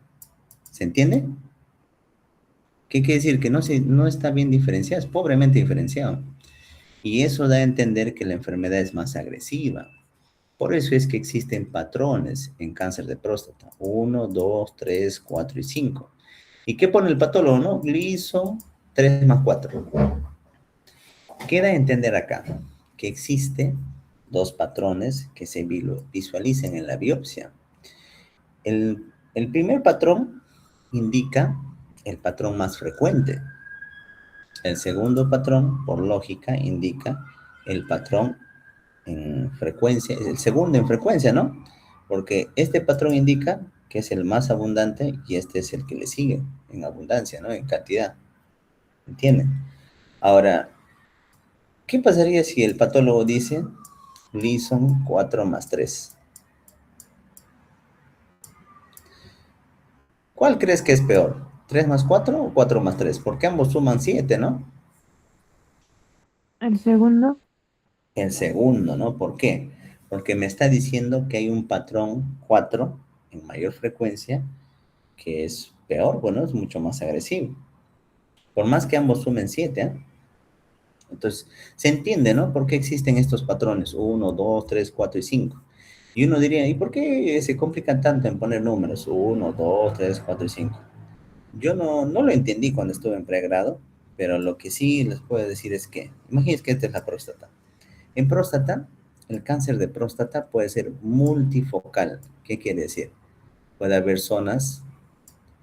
¿Se entiende? ¿Qué quiere decir? Que no está bien diferenciado, es pobremente diferenciado. Y eso da a entender que la enfermedad es más agresiva. Por eso es que existen patrones en cáncer de próstata. 1, 2, 3, 4 y 5. ¿Y qué pone el patólogo, no? Gliso 3 más 4. Queda entender acá que existen 2 patrones que se visualizan en la biopsia. El primer patrón indica el patrón más frecuente. El segundo patrón, por lógica, indica el patrón en frecuencia, es el segundo en frecuencia, ¿no? Porque este patrón indica que es el más abundante y este es el que le sigue en abundancia, ¿no? En cantidad. ¿Entienden? Ahora, ¿qué pasaría si el patólogo dice Gleason 4 más 3? ¿Cuál crees que es peor? ¿3 más 4 o 4 más 3? Porque ambos suman 7, ¿no? El segundo, El segundo, ¿no? ¿Por qué? Porque me está diciendo que hay un patrón 4 en mayor frecuencia que es peor, bueno, es mucho más agresivo. Por más que ambos sumen 7, ¿eh? Entonces, se entiende, ¿no? ¿Por qué existen estos patrones? 1, 2, 3, 4 y 5. Y uno diría, ¿y por qué se complican tanto en poner números? 1, 2, 3, 4 y 5. Yo no lo entendí cuando estuve en pregrado, pero lo que sí les puedo decir es que, imagínense que esta es la próstata. En próstata, el cáncer de próstata puede ser multifocal. ¿Qué quiere decir? Puede haber zonas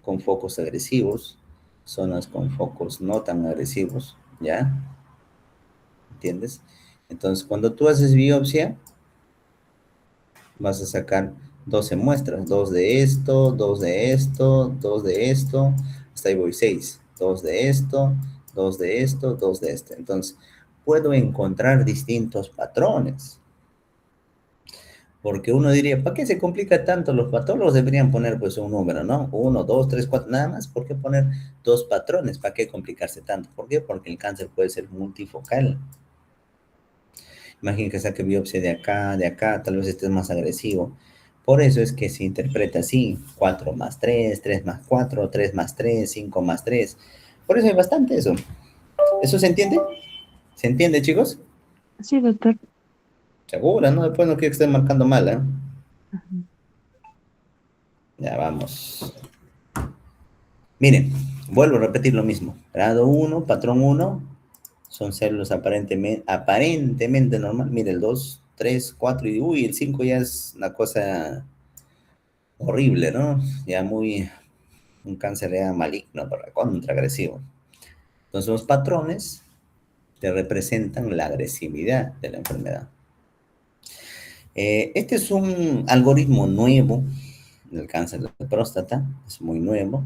con focos agresivos, zonas con focos no tan agresivos, ¿ya? ¿Entiendes? Entonces, cuando tú haces biopsia, vas a sacar 12 muestras, 2 de esto, 2 de esto, 2 de esto, hasta ahí voy 6, 2 de esto, 2 de esto, 2 de esto. Entonces, puedo encontrar distintos patrones. Porque uno diría, ¿para qué se complica tanto? Los patólogos deberían poner pues un número, ¿no? 1, 2, 3, 4, nada más. ¿Por qué poner 2 patrones? ¿Para qué complicarse tanto? ¿Por qué? Porque el cáncer puede ser multifocal. Imaginen que saque biopsia de acá, tal vez este es más agresivo. Por eso es que se interpreta así, 4 más 3, 3 más 4, 3 más 3, 5 más 3. Por eso hay bastante eso. ¿Eso se entiende? ¿Se entiende, chicos? sí, doctor. Segura, ¿no? Después no quiero que estén marcando mal, ¿eh? Ujú. Ya vamos. Miren, vuelvo a repetir lo mismo. Grado 1, patrón 1, son células aparentemente normal. Mire, el 2, 3, 4 y uy, el 5 ya es una cosa horrible, ¿no? Ya muy, un cáncer ya maligno, para contra agresivo. Entonces los patrones te representan la agresividad de la enfermedad. Este es un algoritmo nuevo del cáncer de próstata, es muy nuevo,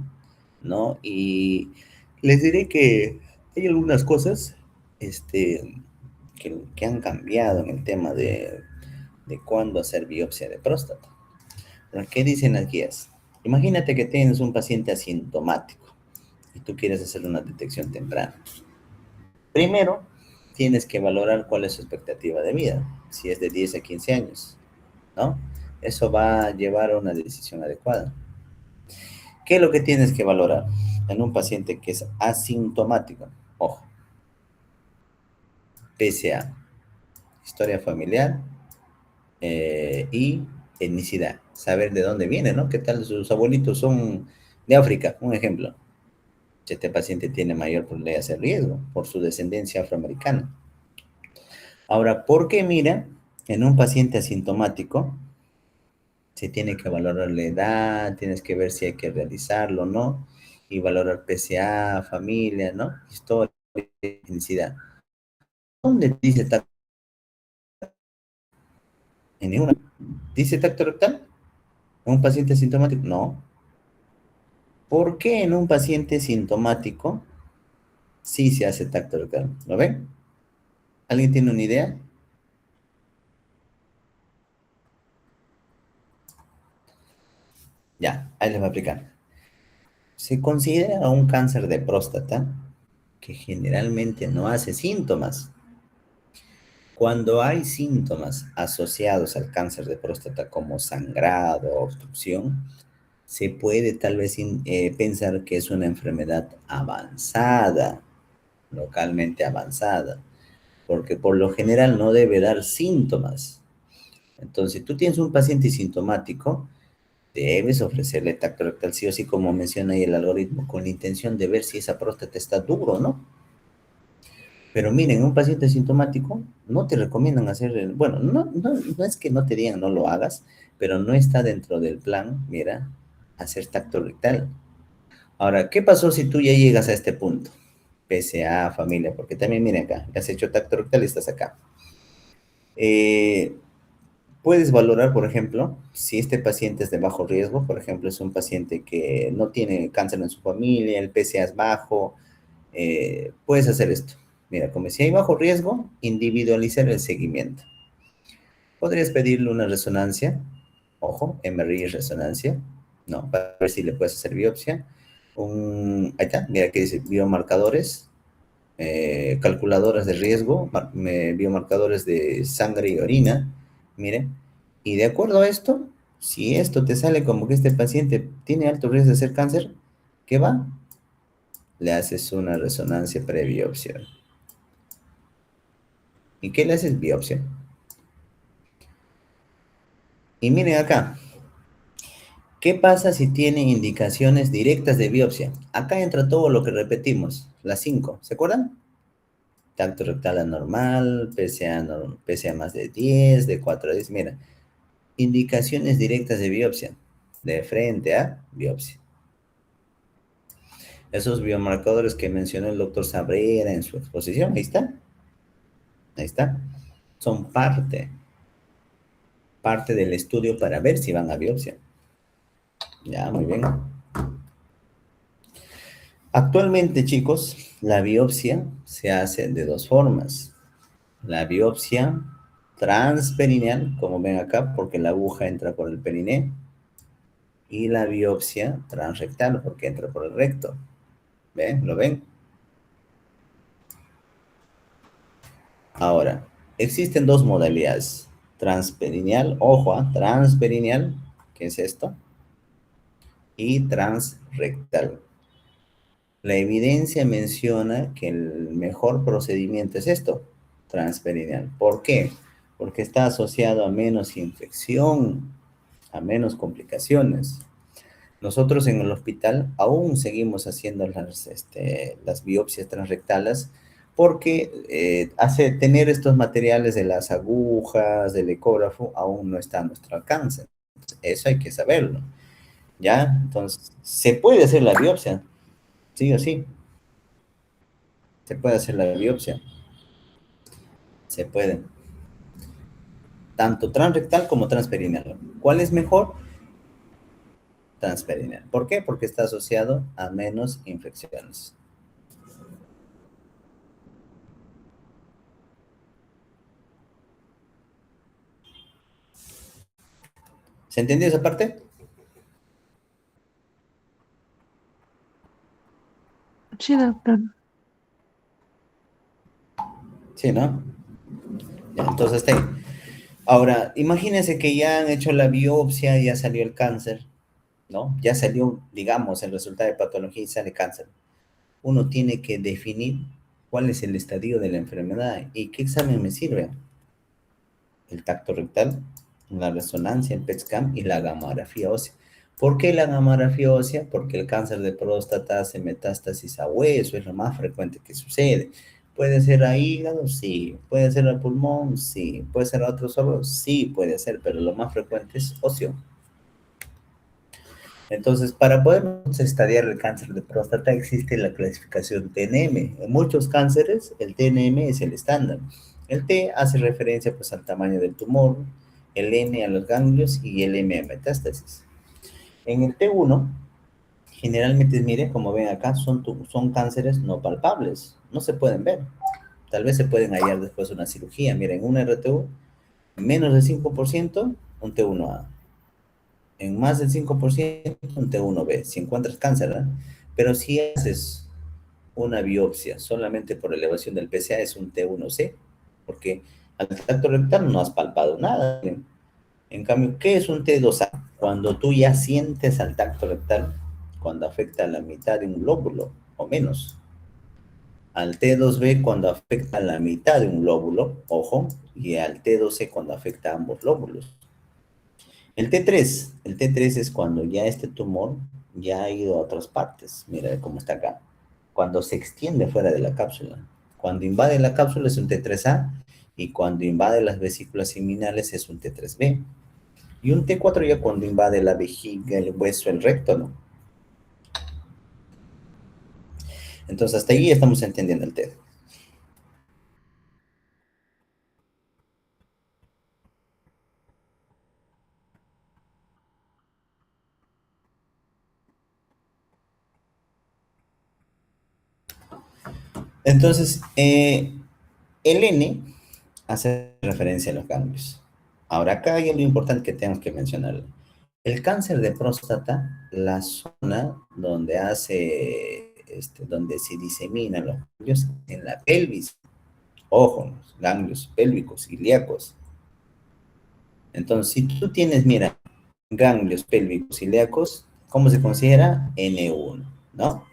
¿no? Y les diré que hay algunas cosas que han cambiado en el tema de cuándo hacer biopsia de próstata. ¿Pero qué dicen las guías? Imagínate que tienes un paciente asintomático y tú quieres hacer una detección temprana. Primero, tienes que valorar cuál es su expectativa de vida, si es de 10 a 15 años, ¿no? Eso va a llevar a una decisión adecuada. ¿Qué es lo que tienes que valorar en un paciente que es asintomático? Ojo, PSA, historia familiar y etnicidad. Saber de dónde viene, ¿no? ¿Qué tal sus abuelitos son de África? Un ejemplo. Este paciente tiene mayor probabilidad de riesgo por su descendencia afroamericana. Ahora, ¿por qué mira en un paciente asintomático? Se tiene que valorar la edad, tienes que ver si hay que realizarlo o no, y valorar PSA, familia, ¿no? Historia, etnicidad. ¿Dónde dice tacto? En ninguna. ¿Dice tacto rectal? ¿En un paciente asintomático? No. ¿Por qué en un paciente sintomático sí se hace tacto rectal? ¿Lo ven? ¿Alguien tiene una idea? Ya, ahí les voy a explicar. Se considera un cáncer de próstata que generalmente no hace síntomas. Cuando hay síntomas asociados al cáncer de próstata como sangrado o obstrucción, se puede tal vez pensar que es una enfermedad avanzada, localmente avanzada, porque por lo general no debe dar síntomas. Entonces, si tú tienes un paciente sintomático, debes ofrecerle tacto rectal sí o sí, como menciona ahí el algoritmo, con la intención de ver si esa próstata está duro o no. Pero miren, un paciente sintomático no te recomiendan hacer, bueno, no es que no te digan no lo hagas, pero no está dentro del plan, mira, hacer tacto rectal. Ahora, ¿qué pasó si tú ya llegas a este punto? PSA, familia, porque también miren acá, le has hecho tacto rectal y estás acá. Puedes valorar, por ejemplo, si este paciente es de bajo riesgo, por ejemplo, es un paciente que no tiene cáncer en su familia, el PSA es bajo, puedes hacer esto. Mira, como si hay bajo riesgo, individualizar el seguimiento. Podrías pedirle una resonancia, ojo, MRI resonancia, ¿no? Para ver si le puedes hacer biopsia. Ahí está, mira que dice biomarcadores, calculadoras de riesgo, biomarcadores de sangre y orina, mire, y de acuerdo a esto, si esto te sale como que este paciente tiene alto riesgo de hacer cáncer, ¿qué va? Le haces una resonancia prebiopsia. ¿Y qué le haces? Biopsia. Y miren acá, ¿qué pasa si tiene indicaciones directas de biopsia? Acá entra todo lo que repetimos, las 5, ¿se acuerdan? Tacto rectal anormal, PSA más de 10, de 4 a 10, mira. Indicaciones directas de biopsia, de frente a biopsia. Esos biomarcadores que mencionó el doctor Sabrera en su exposición, ahí está. Son parte del estudio para ver si van a biopsia. Ya, muy bien. Actualmente, chicos, la biopsia se hace de dos formas. La biopsia transperineal, como ven acá, porque la aguja entra por el periné, y la biopsia transrectal, porque entra por el recto. ¿Ven? ¿Lo ven? Ahora, existen dos modalidades. Transperineal, ojo, transperineal, ¿qué es esto? Y transrectal. La evidencia menciona que el mejor procedimiento es esto, transperineal. ¿Por qué? Porque está asociado a menos infección, a menos complicaciones. Nosotros en el hospital aún seguimos haciendo las biopsias transrectales porque tener estos materiales de las agujas, del ecógrafo, aún no está a nuestro alcance. Eso hay que saberlo, ¿ya? Entonces, se puede hacer la biopsia, sí o sí. Se puede hacer la biopsia. Se puede. Tanto transrectal como transperineal. ¿Cuál es mejor? Transperineal. ¿Por qué? Porque está asociado a menos infecciones. ¿Se entendió esa parte? Sí, doctor. Sí, ¿no? Ya, entonces está ahí. Ahora, imagínense que ya han hecho la biopsia, ya salió el cáncer, ¿no? Ya salió, digamos, el resultado de patología y sale cáncer. Uno tiene que definir cuál es el estadio de la enfermedad y qué examen me sirve. El tacto rectal, la resonancia, el PET-scan y la gamografía ósea. ¿Por qué la gamografía ósea? Porque el cáncer de próstata hace metástasis a hueso, es lo más frecuente que sucede. ¿Puede ser a hígado? Sí. ¿Puede ser a pulmón? Sí. ¿Puede ser a otros órganos? Sí, puede ser, pero lo más frecuente es óseo. Entonces, para poder estadiar el cáncer de próstata existe la clasificación TNM. En muchos cánceres, el TNM es el estándar. El T hace referencia pues, al tamaño del tumor, el N a los ganglios y el M a metástasis. En el T1, generalmente, mire, como ven acá, son cánceres no palpables, no se pueden ver. Tal vez se pueden hallar después de una cirugía. Miren, un RTU, menos del 5%, un T1A. En más del 5%, un T1B, si encuentras cáncer, ¿eh? Pero si haces una biopsia solamente por elevación del PSA, es un T1C, porque al tacto rectal no has palpado nada. En cambio, ¿qué es un T2A? Cuando tú ya sientes al tacto rectal, cuando afecta a la mitad de un lóbulo o menos. Al T2B cuando afecta a la mitad de un lóbulo, ojo, y al T2C cuando afecta a ambos lóbulos. El T3 es cuando ya este tumor ya ha ido a otras partes. Mira cómo está acá. Cuando se extiende fuera de la cápsula. Cuando invade la cápsula es un T3A y cuando invade las vesículas seminales es un T3B. Y un T4 ya cuando invade la vejiga, el hueso, el recto, ¿no? Entonces, hasta ahí estamos entendiendo el TED. Entonces, el N hace referencia a los ganglios. Ahora, acá hay algo importante que tenemos que mencionar. El cáncer de próstata, la zona donde donde se diseminan los ganglios en la pelvis. Ojo, los ganglios pélvicos, ilíacos. Entonces, si tú tienes, mira, ganglios pélvicos ilíacos, ¿cómo se considera? N1, ¿no?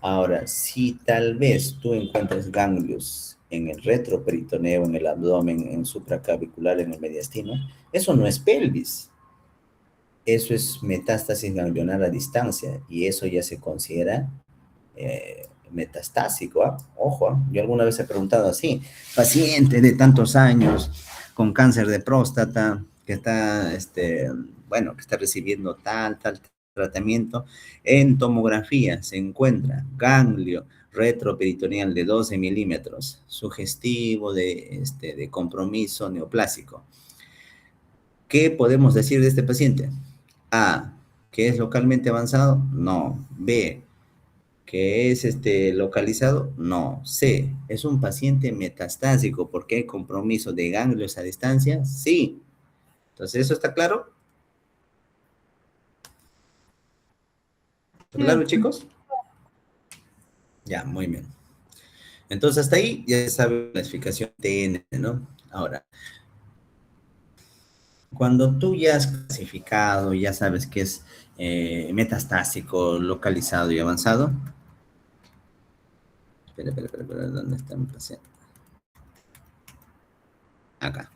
Ahora, si tal vez tú encuentras ganglios en el retroperitoneo, en el abdomen, en supraclavicular, en el mediastino, eso no es pelvis. Eso es metástasis ganglionar a distancia y eso ya se considera metastásico. ¿Ah? Ojo, ¿ah? Yo alguna vez he preguntado así, paciente de tantos años con cáncer de próstata que está, bueno, que está recibiendo tal tratamiento, en tomografía se encuentra ganglio retroperitoneal de 12 milímetros, sugestivo de compromiso neoplásico. ¿Qué podemos decir de este paciente? A, ¿que es localmente avanzado? No. B, ¿que es localizado? No. C, ¿es un paciente metastásico porque hay compromiso de ganglios a distancia? Sí. Entonces, ¿eso está claro? ¿Está claro, chicos? Ya, muy bien. Entonces, hasta ahí ya sabe la clasificación TN, ¿no? Ahora, cuando tú ya has clasificado, ya sabes que es metastásico, localizado y avanzado. Espera, ¿dónde está mi paciente? Acá.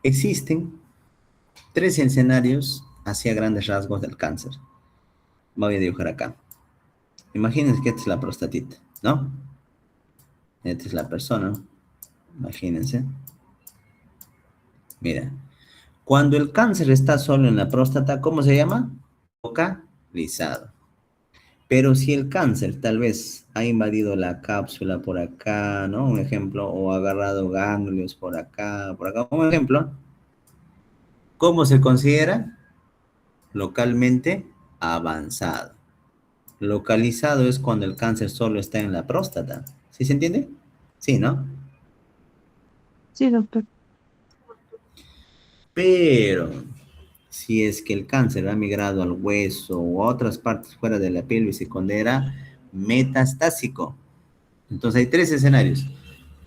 Existen 3 escenarios hacia grandes rasgos del cáncer. Voy a dibujar acá. Imagínense que esta es la prostatita, ¿no? Esta es la persona. Imagínense. Mira. Cuando el cáncer está solo en la próstata, ¿cómo se llama? Localizado. Pero si el cáncer tal vez ha invadido la cápsula por acá, ¿no? Un ejemplo, o ha agarrado ganglios por acá, un ejemplo, ¿cómo se considera? Localmente avanzado. Localizado es cuando el cáncer solo está en la próstata. ¿Sí se entiende? Sí, ¿no? Sí, doctor. Pero si es que el cáncer ha migrado al hueso o a otras partes fuera de la pelvis, se considera metastásico. Entonces hay 3 escenarios: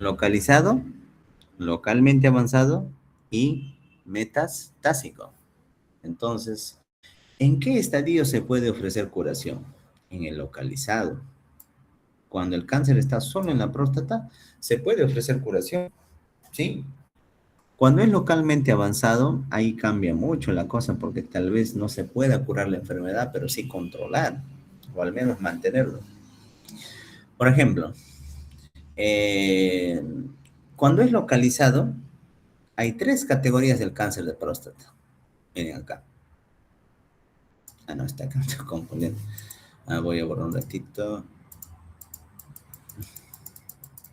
localizado, localmente avanzado y metastásico. Entonces, ¿en qué estadio se puede ofrecer curación? En el localizado. Cuando el cáncer está solo en la próstata, se puede ofrecer curación, ¿sí? Cuando es localmente avanzado, ahí cambia mucho la cosa porque tal vez no se pueda curar la enfermedad, pero sí controlar, o al menos mantenerlo. Por ejemplo, eh, cuando es localizado, hay 3 categorías del cáncer de próstata. Miren acá. Ah, no, está acá, me estoy confundiendo. Voy a borrar un ratito.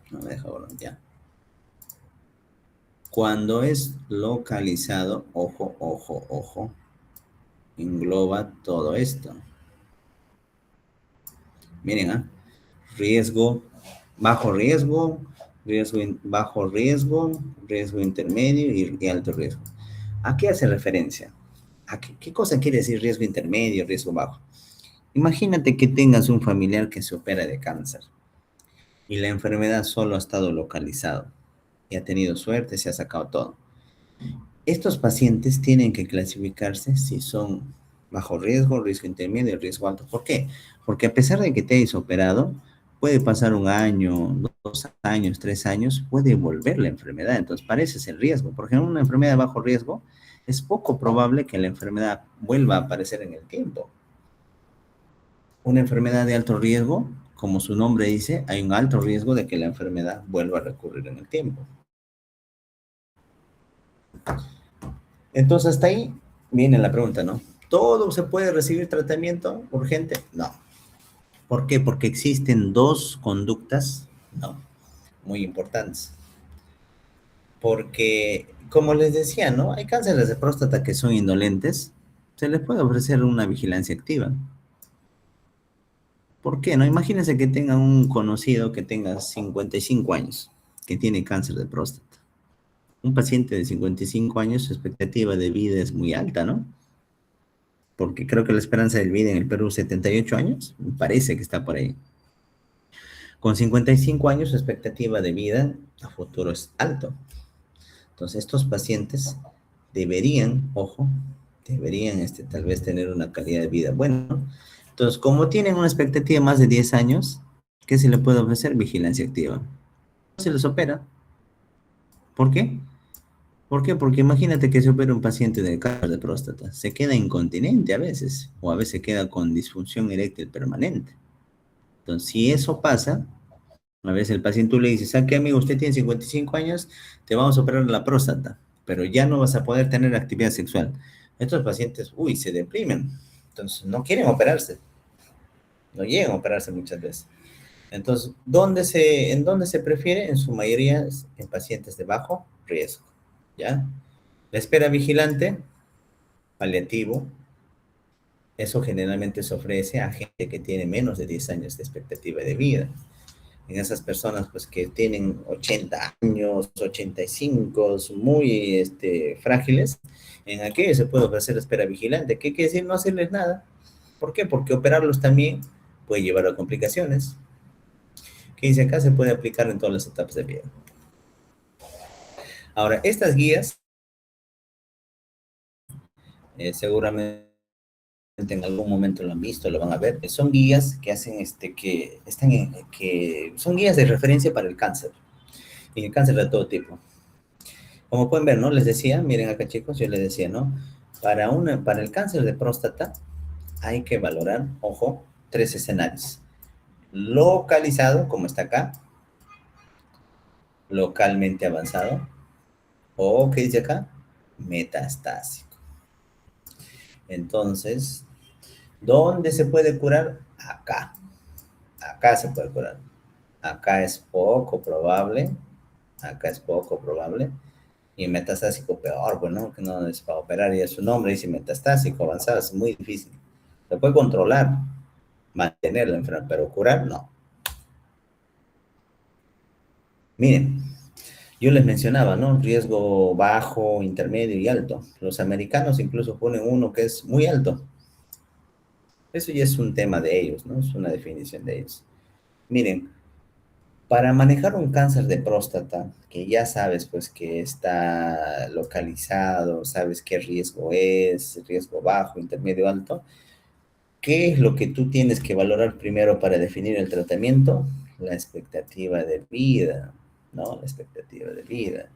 No me deja borrar, ya. Cuando es localizado, ojo, engloba todo esto. Miren, riesgo, bajo riesgo, bajo riesgo, riesgo intermedio y alto riesgo. ¿A qué hace referencia? ¿Qué cosa quiere decir riesgo intermedio, riesgo bajo? Imagínate que tengas un familiar que se opera de cáncer y la enfermedad solo ha estado localizado y ha tenido suerte, se ha sacado todo. Estos pacientes tienen que clasificarse si son bajo riesgo, riesgo intermedio y riesgo alto. ¿Por qué? Porque a pesar de que te hayas operado, puede pasar 1 año, 2 años, 3 años, puede volver la enfermedad. Entonces, para ese es el riesgo. Porque en una enfermedad de bajo riesgo, es poco probable que la enfermedad vuelva a aparecer en el tiempo. Una enfermedad de alto riesgo, como su nombre dice, hay un alto riesgo de que la enfermedad vuelva a recurrir en el tiempo. Entonces, hasta ahí viene la pregunta, ¿no? ¿Todo se puede recibir tratamiento urgente? No. ¿Por qué? Porque existen dos conductas, ¿no?, muy importantes. Porque, como les decía, ¿no?, hay cánceres de próstata que son indolentes, se les puede ofrecer una vigilancia activa. ¿Por qué? No, imagínense que tenga un conocido que tenga 55 años, que tiene cáncer de próstata. Un paciente de 55 años, su expectativa de vida es muy alta, ¿no? Porque creo que la esperanza de vida en el Perú es 78 años, me parece que está por ahí. Con 55 años, su expectativa de vida a futuro es alto. Entonces, estos pacientes deberían, ojo, deberían tal vez tener una calidad de vida buena, ¿no? Entonces, como tienen una expectativa de más de 10 años, ¿qué se le puede ofrecer? Vigilancia activa. No se les opera. ¿Por qué? ¿Por qué? Porque imagínate que se opera un paciente de cáncer de próstata. Se queda incontinente a veces, o a veces queda con disfunción eréctil permanente. Entonces, si eso pasa, a veces el paciente tú le dices, ¿sabe qué, amigo? Usted tiene 55 años, te vamos a operar la próstata, pero ya no vas a poder tener actividad sexual. Estos pacientes, se deprimen. Entonces, no quieren operarse. No llegan a operarse muchas veces. Entonces, ¿en dónde se prefiere? En su mayoría en pacientes de bajo riesgo, ¿ya? La espera vigilante, paliativo, eso generalmente se ofrece a gente que tiene menos de 10 años de expectativa de vida. En esas personas pues que tienen 80 años, 85, muy frágiles, en aquellos se puede ofrecer espera vigilante. ¿Qué quiere decir? No hacerles nada. ¿Por qué? Porque operarlos también puede llevar a complicaciones. ¿Qué dice acá? Se puede aplicar en todas las etapas de vida. Ahora, estas guías, seguramente en algún momento lo han visto, lo van a ver, son guías que hacen, que son guías de referencia para el cáncer, y el cáncer de todo tipo. Como pueden ver, ¿no? Les decía, miren acá chicos, yo les decía, ¿no? Para el cáncer de próstata hay que valorar, ojo, 3 escenarios. Localizado, como está acá, localmente avanzado, o, ¿qué dice acá? Metastásico. Entonces, ¿dónde se puede curar? Acá. Acá se puede curar. Acá es poco probable. Acá es poco probable. Y metastásico peor, bueno, que no es para operar. Y su nombre dice metastásico avanzado. Es muy difícil. Se puede controlar, mantener la enfermedad, pero curar, no. Miren, yo les mencionaba, ¿no? Riesgo bajo, intermedio y alto. Los americanos incluso ponen uno que es muy alto. Eso ya es un tema de ellos, ¿no? Es una definición de ellos. Miren, para manejar un cáncer de próstata, que ya sabes pues que está localizado, sabes qué riesgo es, riesgo bajo, intermedio, alto, ¿qué es lo que tú tienes que valorar primero para definir el tratamiento? La expectativa de vida, ¿no? La expectativa de vida.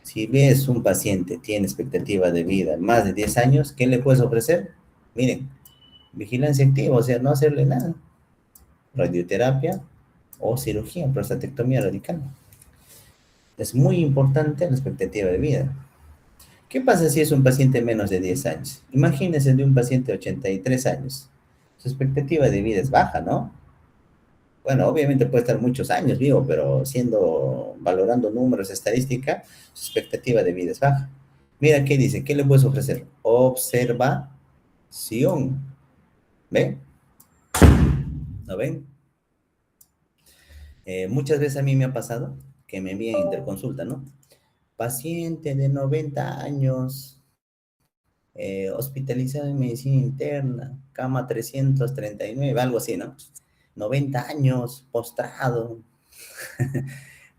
Si ves un paciente tiene expectativa de vida más de 10 años, ¿qué le puedes ofrecer? Miren, vigilancia activa, o sea, no hacerle nada. Radioterapia o cirugía, prostatectomía radical. Es muy importante la expectativa de vida. ¿Qué pasa si es un paciente menos de 10 años? Imagínense de un paciente de 83 años. Su expectativa de vida es baja, ¿no? Bueno, obviamente puede estar muchos años vivo, pero valorando números, estadística, su expectativa de vida es baja. Mira, ¿qué dice? ¿Qué le puedes ofrecer? Observación. ¿Ven? ¿No ven? Muchas veces a mí me ha pasado que me envían interconsulta, ¿no? Paciente de 90 años, hospitalizado en medicina interna, cama 339, algo así, ¿no? 90 años, postrado,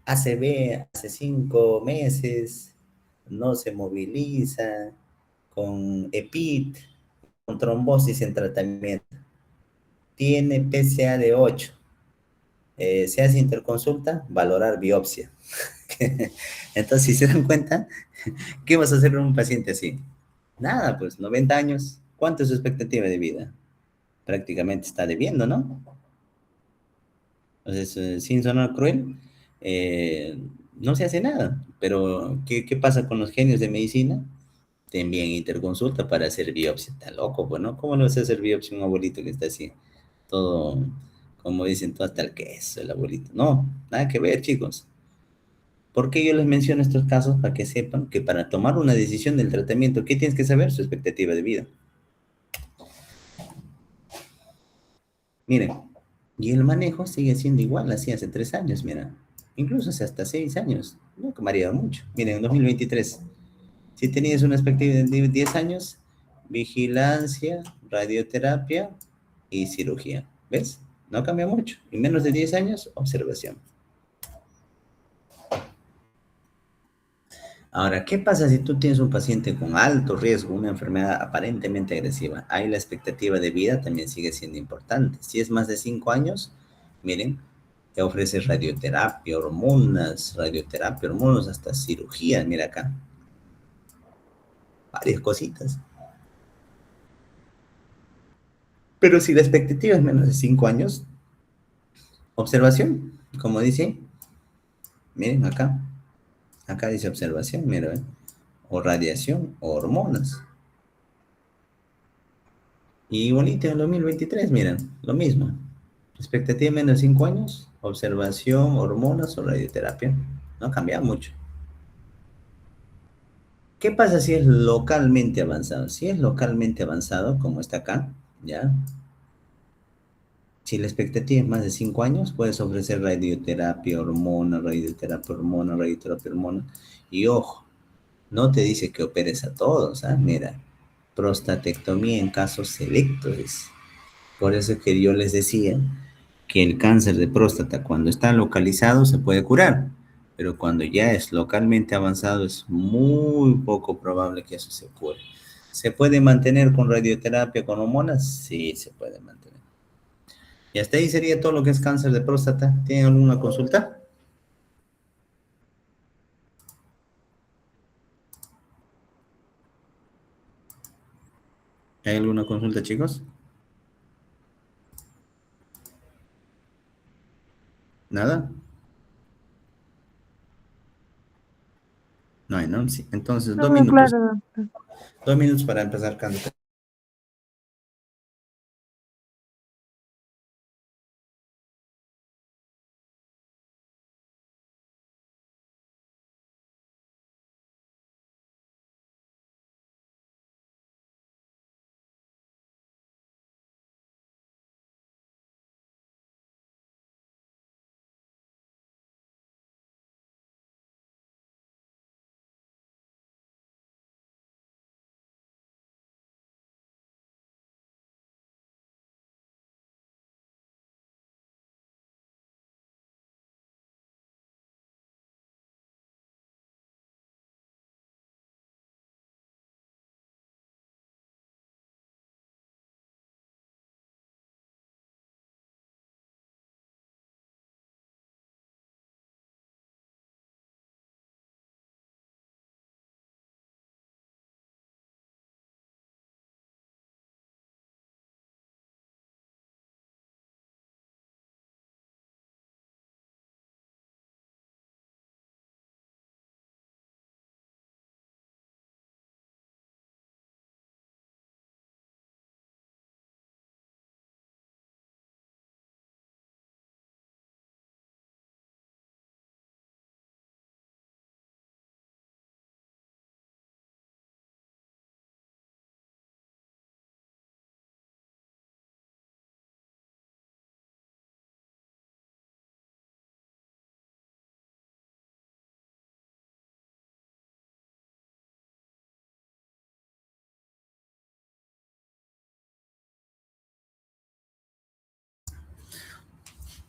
ACV hace 5 meses, no se moviliza, con EPIT, con trombosis en tratamiento, tiene PSA de 8. Se hace interconsulta, valorar biopsia. Entonces, si se dan cuenta, ¿qué vas a hacer con un paciente así? Nada, pues 90 años. ¿Cuánto es su expectativa de vida? Prácticamente está debiendo, ¿no? Entonces, sin sonar cruel, no se hace nada. Pero, ¿qué pasa con los genios de medicina? Te envían interconsulta para hacer biopsia. Está loco, pues, ¿no? ¿Cómo le vas a hacer biopsia a un abuelito que está así? Todo Como dicen, tú hasta el queso, el abuelito. No, nada que ver, chicos. ¿Por qué yo les menciono estos casos? Para que sepan que para tomar una decisión del tratamiento, ¿qué tienes que saber? Su expectativa de vida. Miren, y el manejo sigue siendo igual, así hace 3 años, mira. Incluso hace hasta 6 años. No ha variado mucho. Miren, en 2023, si tenías una expectativa de 10 años, vigilancia, radioterapia y cirugía. ¿Ves? No cambia mucho. Y menos de 10 años, observación. Ahora, ¿qué pasa si tú tienes un paciente con alto riesgo, una enfermedad aparentemente agresiva? Ahí la expectativa de vida también sigue siendo importante. Si es más de 5 años, miren, te ofrece radioterapia, hormonas, hasta cirugía, mira acá. Varias cositas. Pero si la expectativa es menos de 5 años, observación, como dice, miren acá. Acá dice observación, mira, ¿eh? O radiación o hormonas. Y bonito en el 2023, miren, lo mismo. Expectativa menos de 5 años, observación, hormonas o radioterapia. No cambia mucho. ¿Qué pasa si es localmente avanzado? Si es localmente avanzado, como está acá, ¿ya? Si la expectativa es más de 5 años, puedes ofrecer radioterapia, hormona, radioterapia, hormona, radioterapia, hormona. Y ojo, no te dice que operes a todos, ¿ah? Mira, prostatectomía en casos selectos. Por eso es que yo les decía que el cáncer de próstata cuando está localizado se puede curar, pero cuando ya es localmente avanzado es muy poco probable que eso se cure. ¿Se puede mantener con radioterapia, con hormonas? Sí, se puede mantener. Y hasta ahí sería todo lo que es cáncer de próstata. ¿Tienen alguna consulta? ¿Hay alguna consulta, chicos? ¿Nada? No hay, ¿no? Sí. Entonces, No, no, claro, doctor. 2 minutos para empezar, Cándido.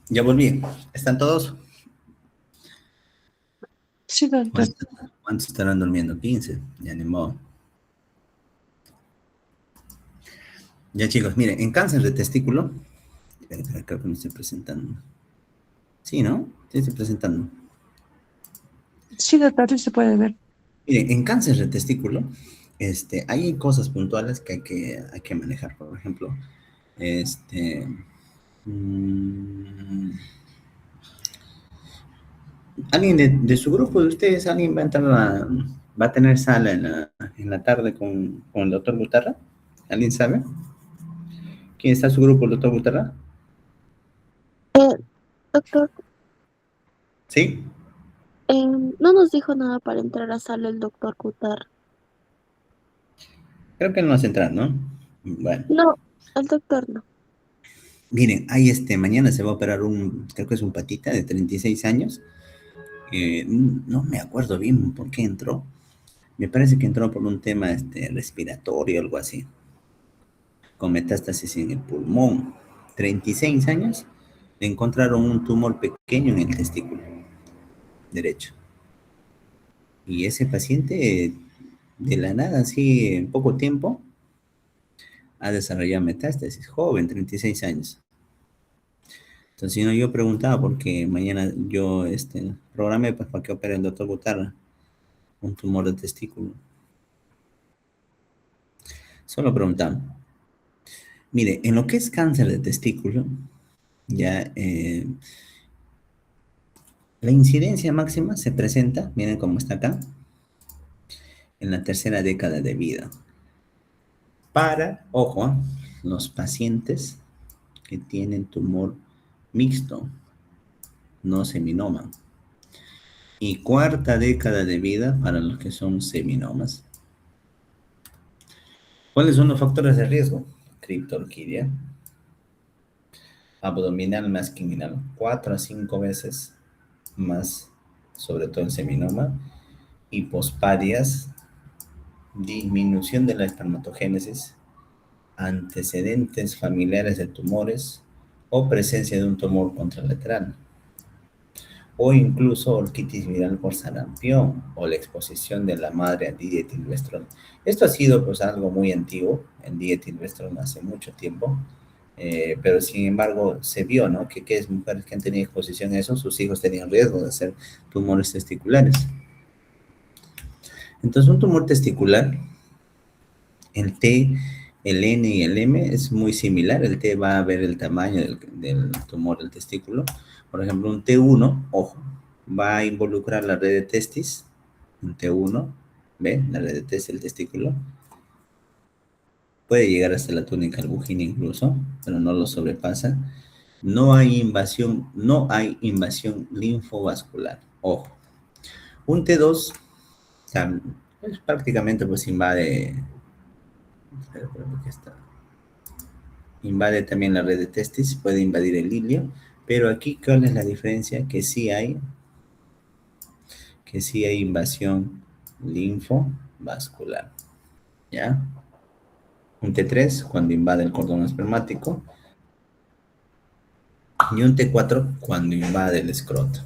Ya volví. ¿Están todos? Sí, doctor. ¿Cuántos estarán durmiendo? 15. Ya ni modo. Ya, chicos, miren, en cáncer de testículo, creo que me estoy presentando. Sí, ¿no? Sí, estoy presentando. Sí, doctor, sí se puede ver. Miren, en cáncer de testículo, hay cosas puntuales que hay que manejar. Por ejemplo, este, mm, alguien de su grupo de ustedes, alguien va a entrar va a tener sala en la tarde con el doctor Gutarra. ¿Alguien sabe? ¿Quién está en su grupo, el doctor Gutarra? Doctor, ¿Sí? no nos dijo nada para entrar a sala el doctor Cutar. Creo que no vas a entrar, ¿no? Bueno. No, el doctor no. Miren, mañana se va a operar creo que es un patita de 36 años. No me acuerdo bien por qué entró. Me parece que entró por un tema respiratorio o algo así. Con metástasis en el pulmón. 36 años. Le encontraron un tumor pequeño en el testículo derecho. Y ese paciente, de la nada, así en poco tiempo, ha desarrollado metástasis. Joven, 36 años. Entonces, si no, yo preguntaba porque mañana yo programé pues, para que opere el doctor Gutarra un tumor de testículo. Solo preguntaba. Mire, en lo que es cáncer de testículo, ya la incidencia máxima se presenta, miren cómo está acá, en la tercera década de vida. Para, ojo, los pacientes que tienen tumor mixto, no seminoma. Y cuarta década de vida para los que son seminomas. ¿Cuáles son los factores de riesgo? Criptorquidia, abdominal más que inguinal, 4 a 5 veces más, sobre todo en seminoma, hipospadias, disminución de la espermatogénesis, antecedentes familiares de tumores o presencia de un tumor contralateral, o incluso orquitis viral por sarampión o la exposición de la madre a dietilvestrol. Esto ha sido pues algo muy antiguo, el dietilvestrol hace mucho tiempo, pero sin embargo se vio, ¿no? Que es mujeres que han tenido exposición a eso, sus hijos tenían riesgo de hacer tumores testiculares. Entonces un tumor testicular, el T, el N y el M es muy similar. El T va a ver el tamaño del tumor del testículo. Por ejemplo, un T1, ojo, va a involucrar la red de testis, un T1, ¿ve? La red de testis del testículo. Puede llegar hasta la túnica albuginea incluso, pero no lo sobrepasa. No hay invasión linfovascular, ojo. Un T2, pues, prácticamente pues invade también la red de testis, puede invadir el ilio, pero aquí, ¿cuál es la diferencia? Que sí hay invasión linfovascular, ¿ya? Un T3 cuando invade el cordón espermático y un T4 cuando invade el escroto.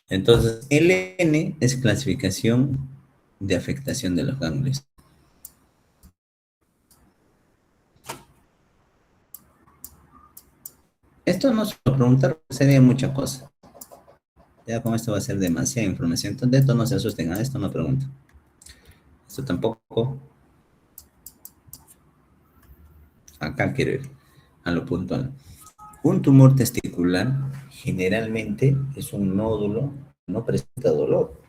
Entonces, LN es clasificación de afectación de los ganglios. Esto no se lo preguntar, sería mucha cosa. Ya con esto va a ser demasiada información. Entonces, de esto no se asusten, a esto no pregunto. Esto tampoco. Acá quiero ir a lo puntual. Un tumor testicular generalmente es un nódulo, no presenta dolor.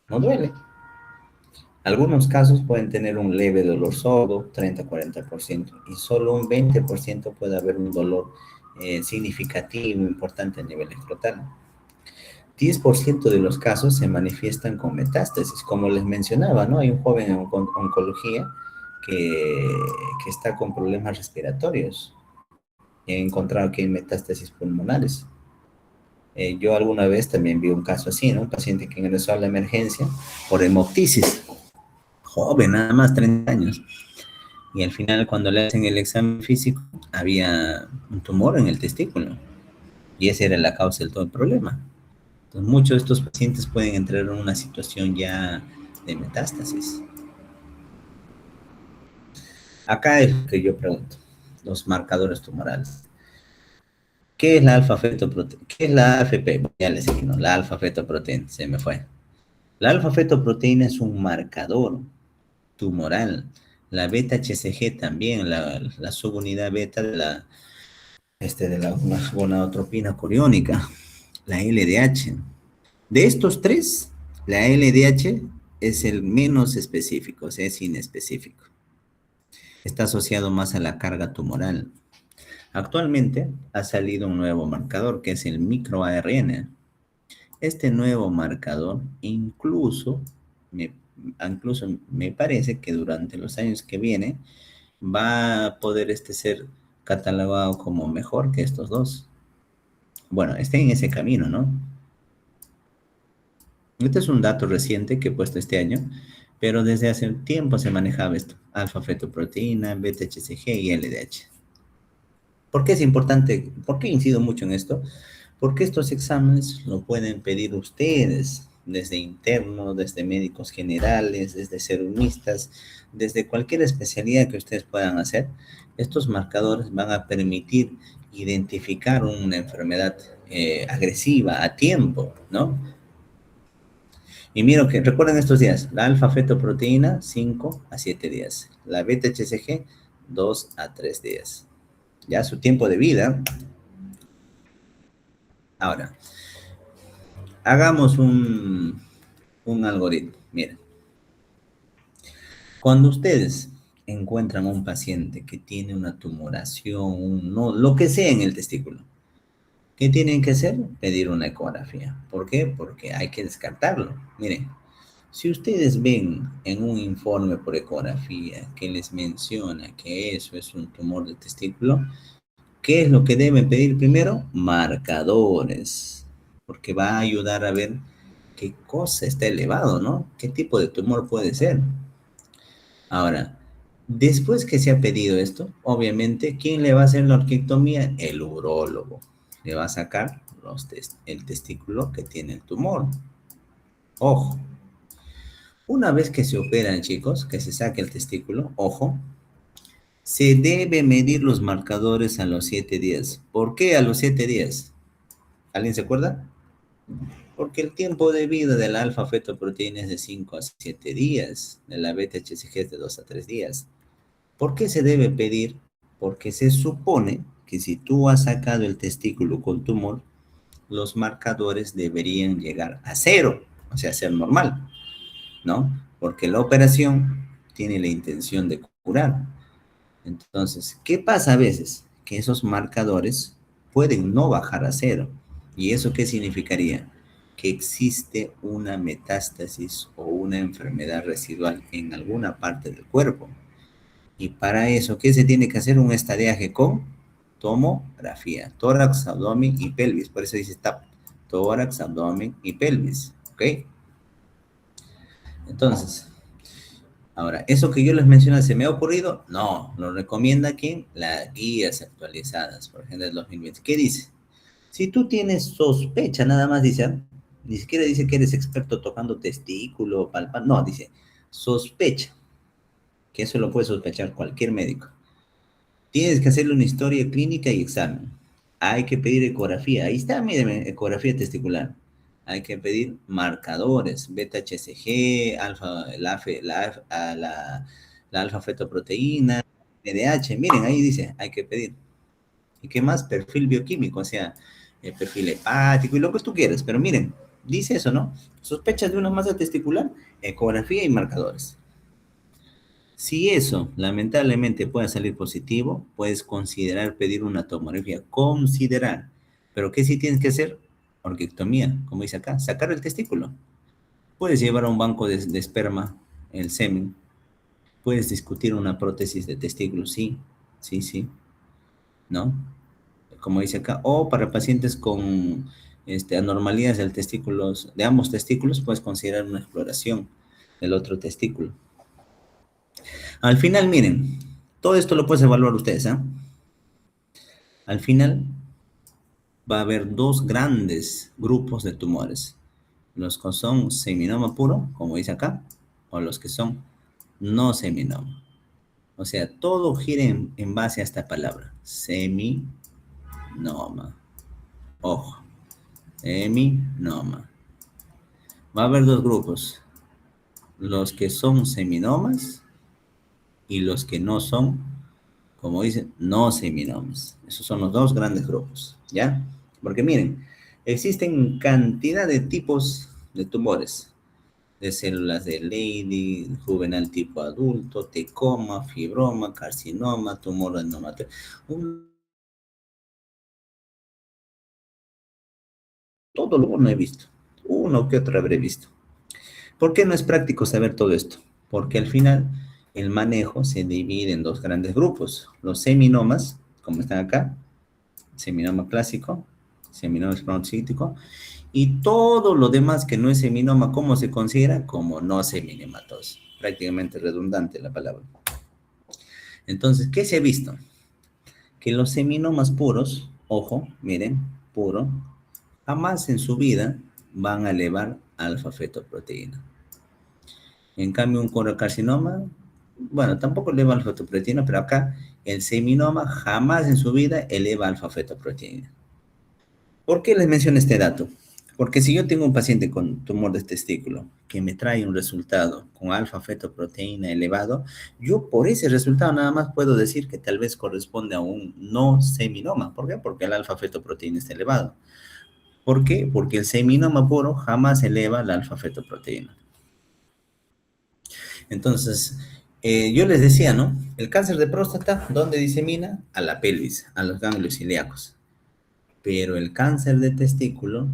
No duele. Algunos casos pueden tener un leve dolor sordo, 30-40%, y solo un 20% puede haber un dolor significativo, importante a nivel escrotal. 10% de los casos se manifiestan con metástasis, como les mencionaba, ¿no? Hay un joven en oncología que está con problemas respiratorios. He encontrado que hay metástasis pulmonares. Yo alguna vez también vi un caso así, ¿no? Un paciente que ingresó a la emergencia por hemoptisis. Joven, nada más, 30 años. Y al final, cuando le hacen el examen físico, había un tumor en el testículo. Y esa era la causa de todo el problema. Entonces, muchos de estos pacientes pueden entrar en una situación ya de metástasis. Acá es lo que yo pregunto, los marcadores tumorales. ¿Qué es la alfa-fetoproteína? ¿Qué es la AFP? Ya les dije, ¿no? La alfa-fetoproteína, se me fue. La alfa-fetoproteína es un marcador tumoral. La beta-HCG también, la subunidad beta de la gonadotropina coriónica, la LDH. De estos tres, la LDH es el menos específico, o sea, es inespecífico. está asociado más a la carga tumoral. Actualmente ha salido un nuevo marcador que es el microARN. Este nuevo marcador incluso me parece que durante los años que vienen va a poder ser catalogado como mejor que estos dos. Bueno, está en ese camino, ¿no? Este es un dato reciente que he puesto este año, pero desde hace un tiempo se manejaba esto: alfa-fetoproteína, beta-HCG y LDH. ¿Por qué es importante? ¿Por qué incido mucho en esto? Porque estos exámenes lo pueden pedir ustedes, desde internos, desde médicos generales, desde serumistas, desde cualquier especialidad que ustedes puedan hacer. Estos marcadores van a permitir identificar una enfermedad agresiva a tiempo, ¿no? Y miro que, recuerden estos días, la alfa-fetoproteína, 5 a 7 días. La beta-HCG, 2 a 3 días. Ya su tiempo de vida. Ahora, hagamos un algoritmo. Miren, cuando ustedes encuentran a un paciente que tiene una tumoración, lo que sea en el testículo, ¿qué tienen que hacer? Pedir una ecografía. ¿Por qué? Porque hay que descartarlo. Miren, si ustedes ven en un informe por ecografía que les menciona que eso es un tumor de testículo, ¿qué es lo que deben pedir primero? Marcadores, porque va a ayudar a ver qué cosa está elevado, ¿no? ¿Qué tipo de tumor puede ser? Ahora, después que se ha pedido esto, obviamente, ¿quién le va a hacer la orquiectomía? El urólogo. Le va a sacar el testículo que tiene el tumor. Ojo. Una vez que se operan, chicos, que se saque el testículo, ojo, se debe medir los marcadores a los 7 días. ¿Por qué a los 7 días? ¿Alguien se acuerda? Porque el tiempo de vida de la alfa-fetoproteína es de 5 a 7 días, de la beta-HCG es de 2 a 3 días. ¿Por qué se debe pedir? Porque se supone que si tú has sacado el testículo con tumor, los marcadores deberían llegar a 0, o sea, ser normal, ¿no? Porque la operación tiene la intención de curar. Entonces, ¿qué pasa a veces? Que esos marcadores pueden no bajar a 0. ¿Y eso qué significaría? Que existe una metástasis o una enfermedad residual en alguna parte del cuerpo. Y para eso, ¿qué se tiene que hacer? Un estadiaje con tomografía, tórax, abdomen y pelvis. Por eso dice TAP, tórax, abdomen y pelvis, ¿ok? Entonces, ahora, ¿eso que yo les mencioné se me ha ocurrido? No, lo recomienda ¿quién? Las guías actualizadas, por ejemplo, del 2020. ¿Qué dice? Si tú tienes sospecha, nada más dice, ¿eh? Ni siquiera dice que eres experto tocando testículo, palpando, no, dice sospecha, que eso lo puede sospechar cualquier médico. Tienes que hacerle una historia clínica y examen. Hay que pedir ecografía. Ahí está, mírenme, ecografía testicular. Hay que pedir marcadores, beta-HCG, la alfa-fetoproteína, LDH. Miren, ahí dice, hay que pedir. ¿Y qué más? Perfil bioquímico, o sea, el perfil hepático y lo que tú quieras. Pero miren, dice eso, ¿no? Sospechas de una masa testicular, ecografía y marcadores. Si eso lamentablemente puede salir positivo, puedes considerar pedir una tomografía. Considerar. ¿Pero qué sí tienes que hacer? Orquiectomía, como dice acá, sacar el testículo. Puedes llevar a un banco de esperma el semen. Puedes discutir una prótesis de testículo, sí, sí, sí, ¿no? Como dice acá, o para pacientes con anormalías del testículos, de ambos testículos, puedes considerar una exploración del otro testículo. Al final, miren, todo esto lo puedes evaluar ustedes, ¿eh? Al final va a haber dos grandes grupos de tumores. Los que son seminoma puro, como dice acá, o los que son no seminoma. O sea, todo gira en base a esta palabra, seminoma. Ojo, seminoma. Va a haber dos grupos, los que son seminomas y los que no son, como dicen, no seminomas. Esos son los dos grandes grupos, ¿ya? Porque miren, existen cantidad de tipos de tumores. de células de Leydig, juvenil tipo adulto, tecoma, fibroma, carcinoma, tumor adenomatoso. Todo lo no he visto. Uno que otro habré visto. ¿Por qué no es práctico saber todo esto? Porque al final el manejo se divide en dos grandes grupos. Los seminomas, como están acá, seminoma clásico, seminoma espermatocítico, y todo lo demás que no es seminoma, ¿cómo se considera? Como no seminematoso. Prácticamente redundante la palabra. Entonces, ¿qué se ha visto? Que los seminomas puros, ojo, miren, puro, jamás en su vida van a elevar alfa-fetoproteína. En cambio, un colocarcinoma, bueno, tampoco eleva alfa-fetoproteína, pero acá el seminoma jamás en su vida eleva alfa-fetoproteína. ¿Por qué les menciono este dato? Porque si yo tengo un paciente con tumor de testículo que me trae un resultado con alfa-fetoproteína elevado, yo por ese resultado nada más puedo decir que tal vez corresponde a un no seminoma. ¿Por qué? Porque el alfa-fetoproteína está elevado. ¿Por qué? Porque el seminoma puro jamás eleva la alfa-fetoproteína. Entonces, yo les decía, ¿no? El cáncer de próstata, ¿dónde disemina? A la pelvis, a los ganglios ilíacos. Pero el cáncer de testículo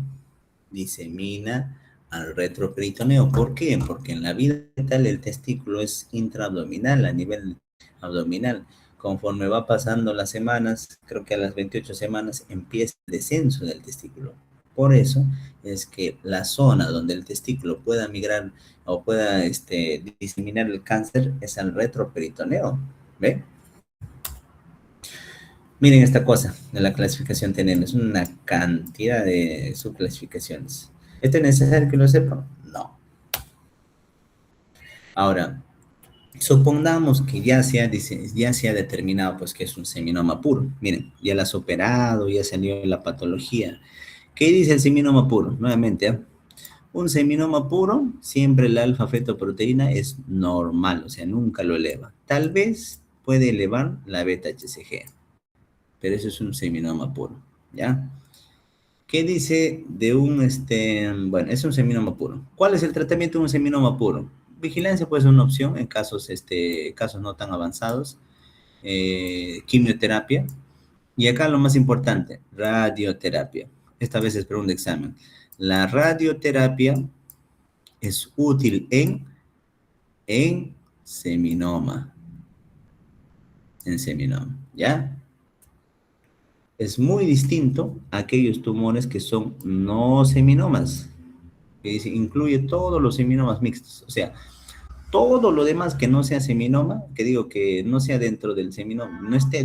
disemina al retroperitoneo. ¿Por qué? Porque en la vida fetal el testículo es intraabdominal, a nivel abdominal. Conforme va pasando las semanas, creo que a las 28 semanas empieza el descenso del testículo. Por eso es que la zona donde el testículo pueda migrar o pueda diseminar el cáncer es al retroperitoneo. ¿Ve? Miren esta cosa de la clasificación TNM, es una cantidad de subclasificaciones. ¿Es necesario que lo sepan? No. Ahora, supongamos que ya se ha determinado pues que es un seminoma puro. Miren, ya lo has operado, ya salió la patología. ¿Qué dice el seminoma puro? Nuevamente, ¿eh? Un seminoma puro, siempre la alfa-fetoproteína es normal, o sea, nunca lo eleva. Tal vez puede elevar la beta-HCG, pero eso es un seminoma puro, ¿ya? ¿Qué dice de bueno, es un seminoma puro? ¿Cuál es el tratamiento de un seminoma puro? Vigilancia puede ser una opción en casos no tan avanzados, quimioterapia, y acá lo más importante, radioterapia. Esta vez es para un examen. La radioterapia es útil en seminoma, ¿ya? Es muy distinto a aquellos tumores que son no seminomas, que incluye todos los seminomas mixtos, o sea, todo lo demás que no sea seminoma, que digo que no sea dentro del seminoma, no esté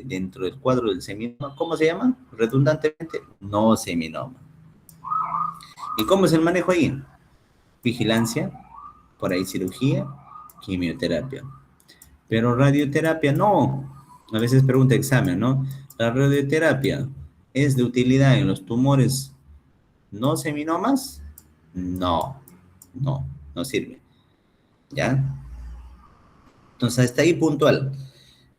dentro del cuadro del seminoma, ¿cómo se llama? Redundantemente, no seminoma. ¿Y cómo es el manejo ahí? Vigilancia, por ahí cirugía, quimioterapia. Pero radioterapia no. A veces pregunta examen, ¿no? La radioterapia es de utilidad en los tumores no seminomas. No, no sirve. ¿Ya? Entonces, hasta ahí puntual.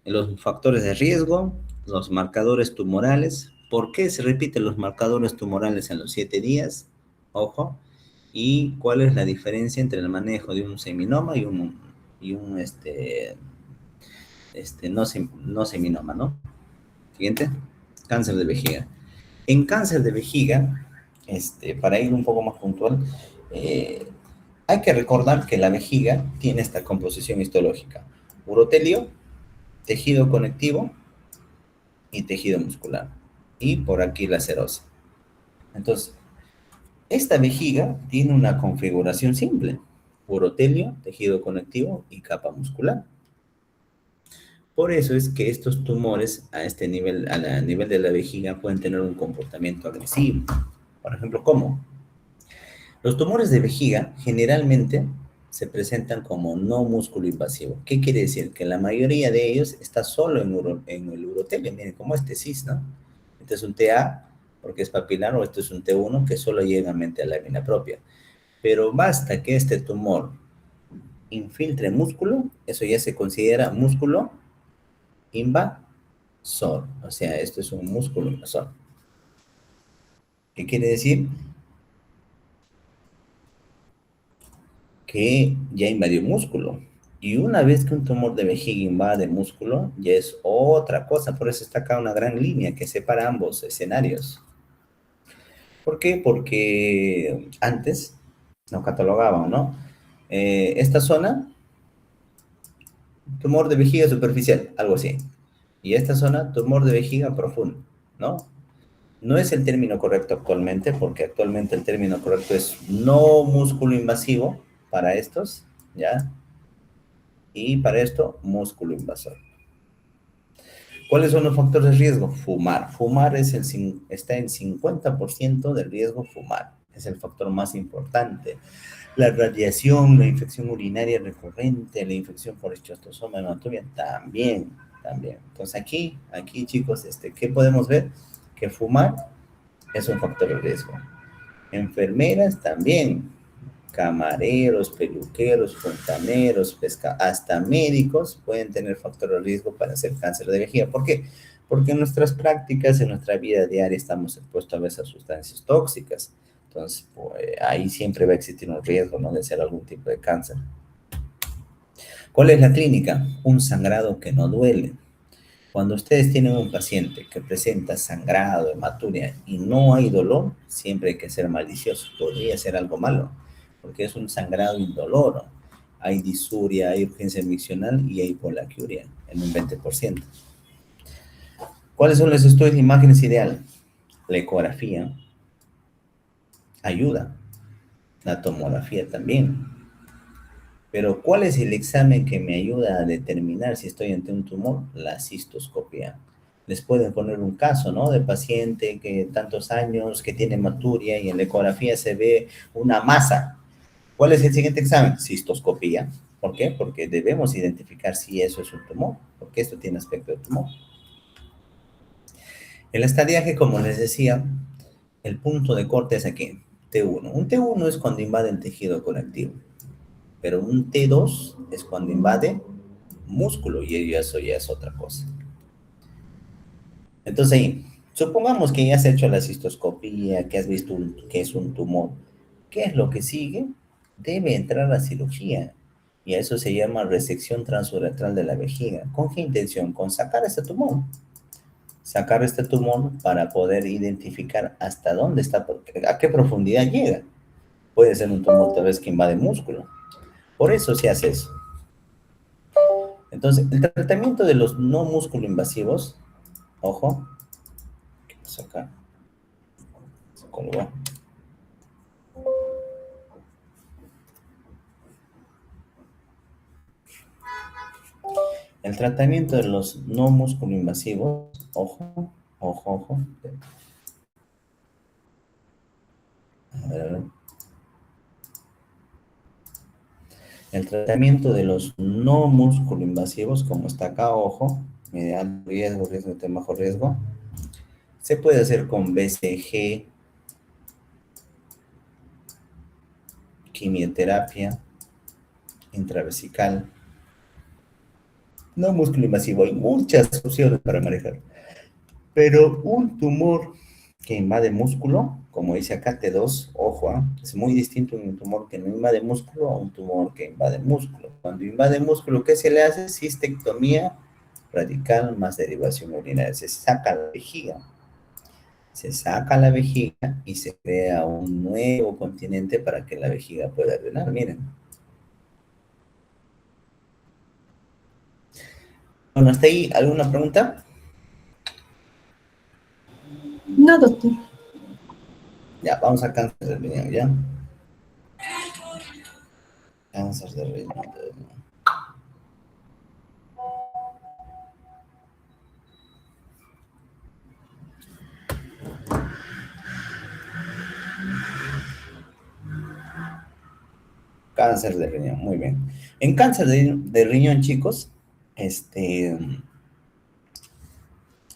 Los factores de riesgo, los marcadores tumorales. ¿Por qué se repiten los marcadores tumorales en los 7 días? Ojo. ¿Y cuál es la diferencia entre el manejo de un seminoma y un no seminoma, ¿no? Siguiente. Cáncer de vejiga. En cáncer de vejiga, para ir un poco más puntual, hay que recordar que la vejiga tiene esta composición histológica: urotelio, tejido conectivo y tejido muscular. Y por aquí la serosa. Entonces, esta vejiga tiene una configuración simple: urotelio, tejido conectivo y capa muscular. Por eso es que estos tumores a este nivel, a nivel de la vejiga, pueden tener un comportamiento agresivo. Por ejemplo, ¿cómo? Los tumores de vejiga generalmente se presentan como no músculo invasivo. ¿Qué quiere decir? Que la mayoría de ellos está solo en el urotelio. Miren, como este cis, ¿no? Este es un TA porque es papilar, o este es un T1 que solo llega mente a la lámina propia. Pero basta que este tumor infiltre músculo, eso ya se considera músculo invasor. O sea, esto es un músculo invasor. ¿Qué quiere decir? que ya invadió músculo. Y una vez que un tumor de vejiga invade músculo, ya es otra cosa. Por eso está acá una gran línea que separa ambos escenarios. ¿Por qué? Porque antes nos catalogaban, ¿no? Esta zona, tumor de vejiga superficial, algo así. Y esta zona, tumor de vejiga profundo, ¿no? No es el término correcto actualmente, porque actualmente el término correcto es no músculo invasivo para estos, ¿ya? Y para esto, músculo invasor. ¿Cuáles son los factores de riesgo? Fumar. Fumar está en 50% del riesgo fumar. Es el factor más importante. La radiación, la infección urinaria recurrente, la infección por esquiostosoma hematomia, también. Entonces aquí chicos, ¿qué podemos ver? Que fumar es un factor de riesgo. Enfermeras también. Camareros, peluqueros, fontaneros, hasta médicos pueden tener factor de riesgo para hacer cáncer de vejiga. ¿Por qué? Porque en nuestras prácticas, en nuestra vida diaria, estamos expuestos a veces a sustancias tóxicas. Entonces, pues, ahí siempre va a existir un riesgo, ¿no?, de hacer algún tipo de cáncer. ¿Cuál es la clínica? Un sangrado que no duele. Cuando ustedes tienen un paciente que presenta sangrado, hematuria y no hay dolor, siempre hay que ser malicioso. Podría ser algo malo, porque es un sangrado indoloro. Hay disuria, hay urgencia miccional y hay polaquiuria en un 20%. ¿Cuáles son los estudios de imágenes ideal? La ecografía ayuda, la tomografía también. Pero ¿cuál es el examen que me ayuda a determinar si estoy ante un tumor? La cistoscopia. Les pueden poner un caso, ¿no?, de paciente que tantos años, que tiene hematuria y en la ecografía se ve una masa. ¿Cuál es el siguiente examen? Cistoscopía. ¿Por qué? Porque debemos identificar si eso es un tumor, porque esto tiene aspecto de tumor. El estadiaje, como les decía, el punto de corte es aquí, T1. Un T1 es cuando invade el tejido conectivo, pero un T2 es cuando invade músculo y eso ya es otra cosa. Entonces ahí, supongamos que ya has hecho la cistoscopía, que has visto que es un tumor. ¿Qué es lo que sigue? Debe entrar a cirugía. Y a eso se llama resección transuretral de la vejiga. ¿Con qué intención? Con sacar este tumor. Sacar este tumor para poder identificar hasta dónde está, a qué profundidad llega. Puede ser un tumor tal vez que invade músculo. Por eso se hace eso. Entonces, el tratamiento de los no músculo invasivos, ojo, ¿qué pasó acá? Se colgó. El tratamiento de los no músculo invasivos, ojo. A ver. El tratamiento de los no músculo invasivos, como está acá, ojo, mediano riesgo, de bajo riesgo, se puede hacer con BCG, quimioterapia intravesical. No músculo invasivo, hay muchas opciones para manejar. Pero un tumor que invade músculo, como dice acá T2, ojo, es muy distinto un tumor que no invade músculo a un tumor que invade músculo. Cuando invade músculo, ¿qué se le hace? Cistectomía radical más derivación urinaria. Se saca la vejiga. Se saca la vejiga y se crea un nuevo continente para que la vejiga pueda drenar. Miren. Bueno, ¿hasta ahí alguna pregunta? No, doctor. Ya, vamos a cáncer de riñón, ¿ya? Cáncer de riñón. Cáncer de riñón, muy bien. En cáncer de riñón, chicos,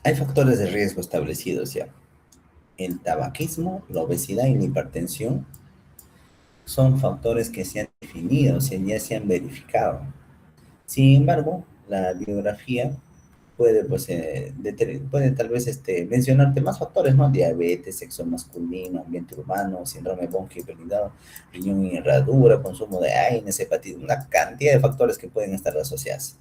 hay factores de riesgo establecidos ya. El tabaquismo, la obesidad y la hipertensión son factores que se han definido, ya se han verificado. Sin embargo, la biografía puede, pues, puede tal vez mencionarte más factores, ¿no? Diabetes, sexo masculino, ambiente urbano, síndrome bronquiolitado, riñón y herradura, consumo de AINES, hepatitis, una cantidad de factores que pueden estar asociados.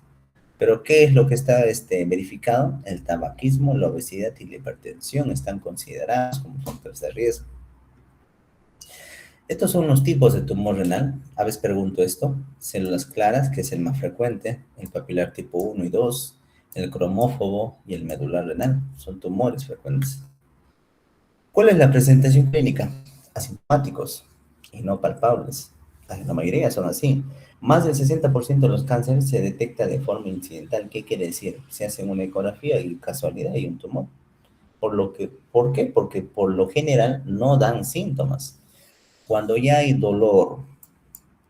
Pero ¿qué es lo que está verificado? El tabaquismo, la obesidad y la hipertensión están considerados como factores de riesgo. Estos son los tipos de tumor renal. A veces pregunto esto. Células claras, que es el más frecuente, el papilar tipo 1 y 2, el cromófobo y el medular renal. Son tumores frecuentes. ¿Cuál es la presentación clínica? Asintomáticos y no palpables. La mayoría son así. Más del 60% de los cánceres se detecta de forma incidental. ¿Qué quiere decir? Se hace una ecografía y casualidad hay un tumor. ¿Por qué? Porque por lo general no dan síntomas. Cuando ya hay dolor,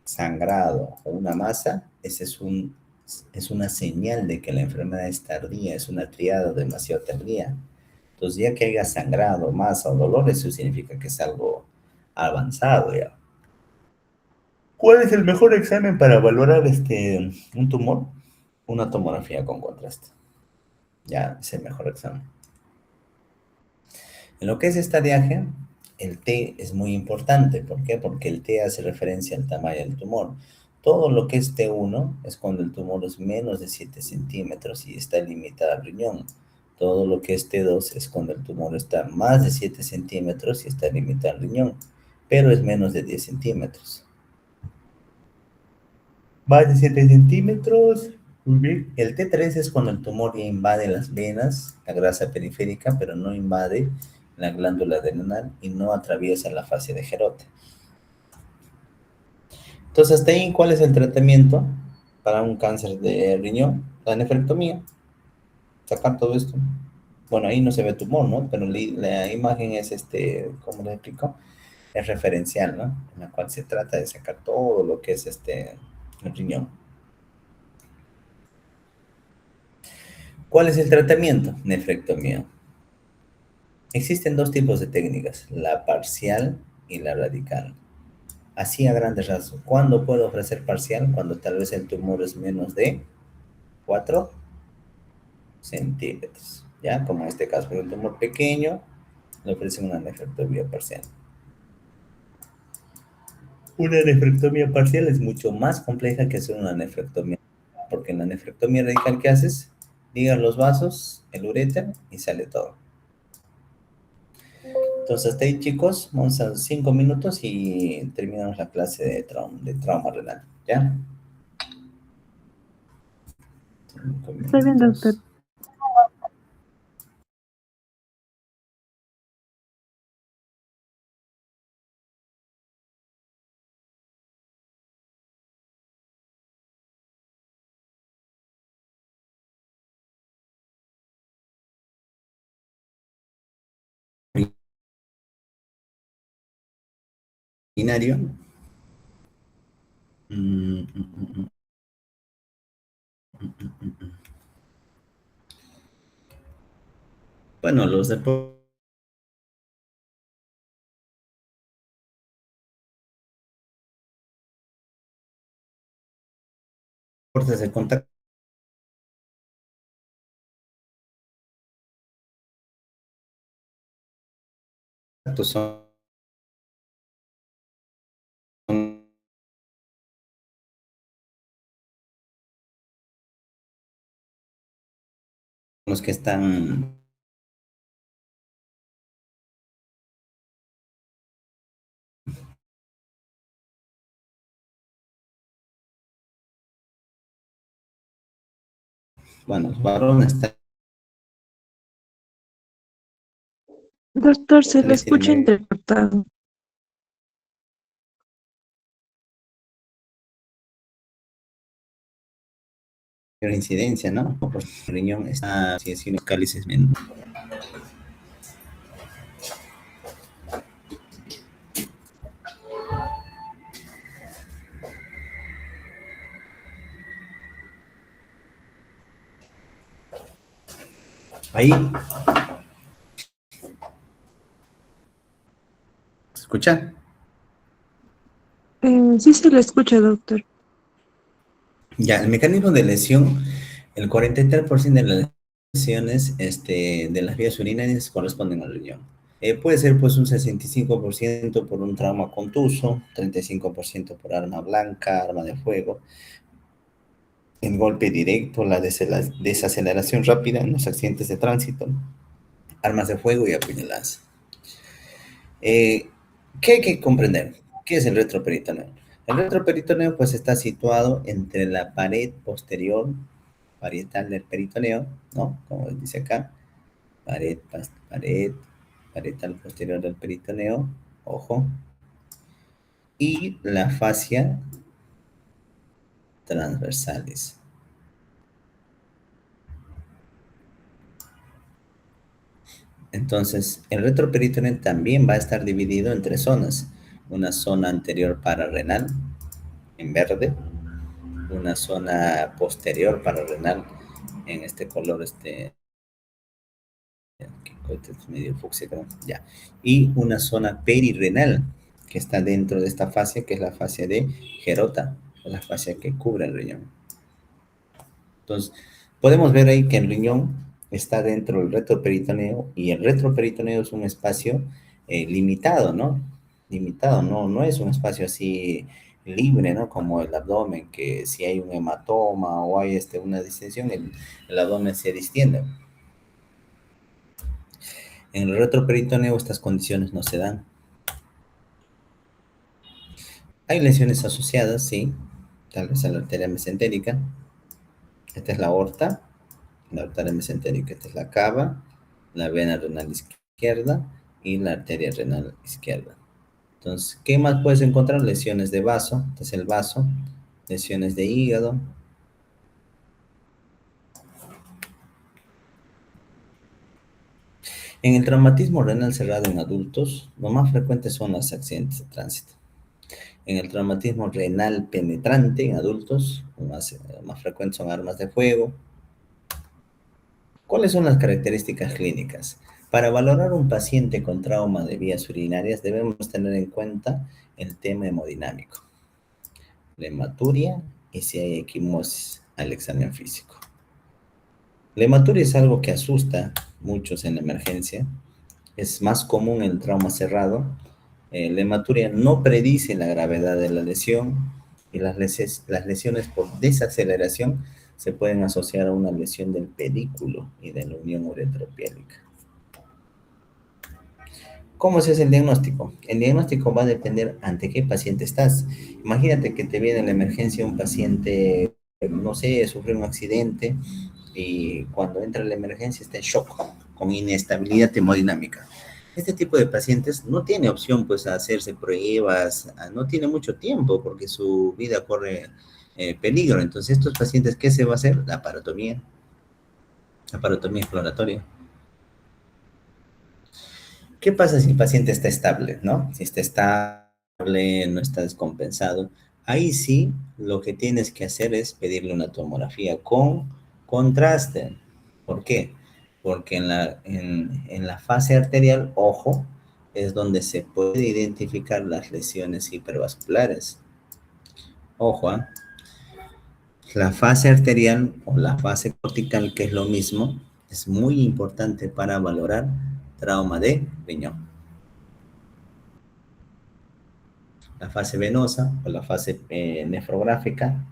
sangrado o una masa, ese es una señal de que la enfermedad es tardía, es una triada demasiado tardía. Entonces, ya que haya sangrado, masa o dolor, eso significa que es algo avanzado ya. ¿Cuál es el mejor examen para valorar un tumor? Una tomografía con contraste. Ya, es el mejor examen. En lo que es estadiaje, el T es muy importante. ¿Por qué? Porque el T hace referencia al tamaño del tumor. Todo lo que es T1 es cuando el tumor es menos de 7 centímetros y está limitado al riñón. Todo lo que es T2 es cuando el tumor está más de 7 centímetros y está limitado al riñón, pero es menos de 10 centímetros. Más de 7 centímetros. Muy bien. El T3 es cuando el tumor ya invade las venas, la grasa periférica, pero no invade la glándula adrenal y no atraviesa la fascia de Gerote. Entonces, hasta ahí, ¿cuál es el tratamiento para un cáncer de riñón? La nefrectomía. Sacar todo esto. Bueno, ahí no se ve tumor, ¿no? Pero la imagen es, ¿cómo le explico? Es referencial, ¿no? En la cual se trata de sacar todo lo que es el riñón. ¿Cuál es el tratamiento? Nefrectomía. Existen dos tipos de técnicas, la parcial y la radical. Así a grandes rasgos. ¿Cuándo puedo ofrecer parcial? Cuando tal vez el tumor es menos de 4 centímetros. ¿Ya? Como en este caso, un tumor pequeño, le ofrecen una nefrectomía parcial. Una nefrectomía parcial es mucho más compleja que hacer una nefrectomía, porque en la nefrectomía radical, ¿qué haces? Ligas los vasos, el uréter y sale todo. Entonces, hasta ahí, chicos, vamos a 5 minutos y terminamos la clase de trauma renal, ¿ya? 5 Está bien, doctor. minutos. Binario. Bueno, los deportes de contacto son los que están, bueno, los varones están, Doctor, se le les tiene escucha mayor intercortado. incidencia, ¿no? Por el riñón está, si es los cálices menos. Ahí, ¿se escucha? Sí se le escucha, doctor. Ya, el mecanismo de lesión, el 43% de la lesiones de las vías urinarias corresponden al riñón. Puede ser pues un 65% por un trauma contuso, 35% por arma blanca, arma de fuego, el golpe directo, la desaceleración rápida en los accidentes de tránsito, armas de fuego y apuñaladas. ¿Qué hay que comprender? ¿Qué es el retroperitoneo? El retroperitoneo pues está situado entre la pared posterior parietal del peritoneo, ¿no? Como dice acá, pared parietal posterior del peritoneo, ojo, y la fascia transversalis. Entonces, el retroperitoneo también va a estar dividido en tres zonas. Una zona anterior pararrenal, en verde, una zona posterior pararrenal, en este color, es medio fucsia, creo, ya. Y una zona perirrenal, que está dentro de esta fascia, que es la fascia de Gerota, la fascia que cubre el riñón. Entonces, podemos ver ahí que el riñón está dentro del retroperitoneo y el retroperitoneo es un espacio limitado, ¿no? Limitado, no es un espacio así libre, ¿no? Como el abdomen, que si hay un hematoma o hay una distensión, el abdomen se distiende. En el retroperitoneo estas condiciones no se dan. Hay lesiones asociadas, sí, tal vez a la arteria mesentérica. Esta es la aorta, la arteria mesentérica. Esta es la cava, la vena renal izquierda y la arteria renal izquierda. Entonces, ¿qué más puedes encontrar? Lesiones de vaso, este es el vaso, lesiones de hígado. En el traumatismo renal cerrado en adultos, lo más frecuente son los accidentes de tránsito. En el traumatismo renal penetrante en adultos, lo más frecuente son armas de fuego. ¿Cuáles son las características clínicas? Para valorar un paciente con trauma de vías urinarias debemos tener en cuenta el tema hemodinámico, la hematuria y si hay equimosis al examen físico. La hematuria es algo que asusta a muchos en la emergencia, es más común en el trauma cerrado. La hematuria no predice la gravedad de la lesión y las lesiones por desaceleración se pueden asociar a una lesión del pedículo y de la unión uretropiélica. ¿Cómo se hace el diagnóstico? El diagnóstico va a depender ante qué paciente estás. Imagínate que te viene en la emergencia un paciente, no sé, sufrió un accidente y cuando entra en la emergencia está en shock, con inestabilidad hemodinámica. Este tipo de pacientes no tiene opción pues a hacerse pruebas, no tiene mucho tiempo porque su vida corre peligro. Entonces estos pacientes, ¿qué se va a hacer? La parotomía exploratoria. ¿Qué pasa si el paciente está estable, no? Si está estable, no está descompensado, ahí sí lo que tienes que hacer es pedirle una tomografía con contraste. ¿Por qué? Porque en la fase arterial, ojo, es donde se puede identificar las lesiones hipervasculares. Ojo, ¿eh? La fase arterial o la fase cortical, que es lo mismo, es muy importante para valorar trauma de riñón. La fase venosa o la fase nefrográfica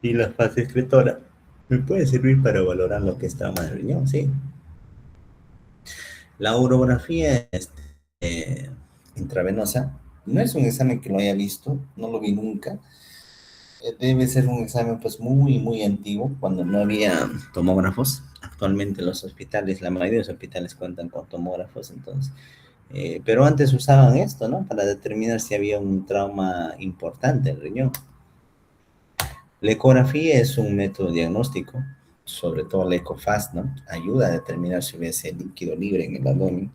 y la fase excretora me puede servir para valorar lo que es trauma de riñón, sí. La urografía intravenosa no es un examen que lo haya visto, no lo vi nunca. Debe ser un examen pues muy antiguo, cuando no había tomógrafos. Actualmente los hospitales, la mayoría de los hospitales cuentan con tomógrafos, entonces. Pero antes usaban esto, ¿no? Para determinar si había un trauma importante en el riñón. La ecografía es un método diagnóstico, sobre todo la EcoFast, ¿no? Ayuda a determinar si hubiese líquido libre en el abdomen.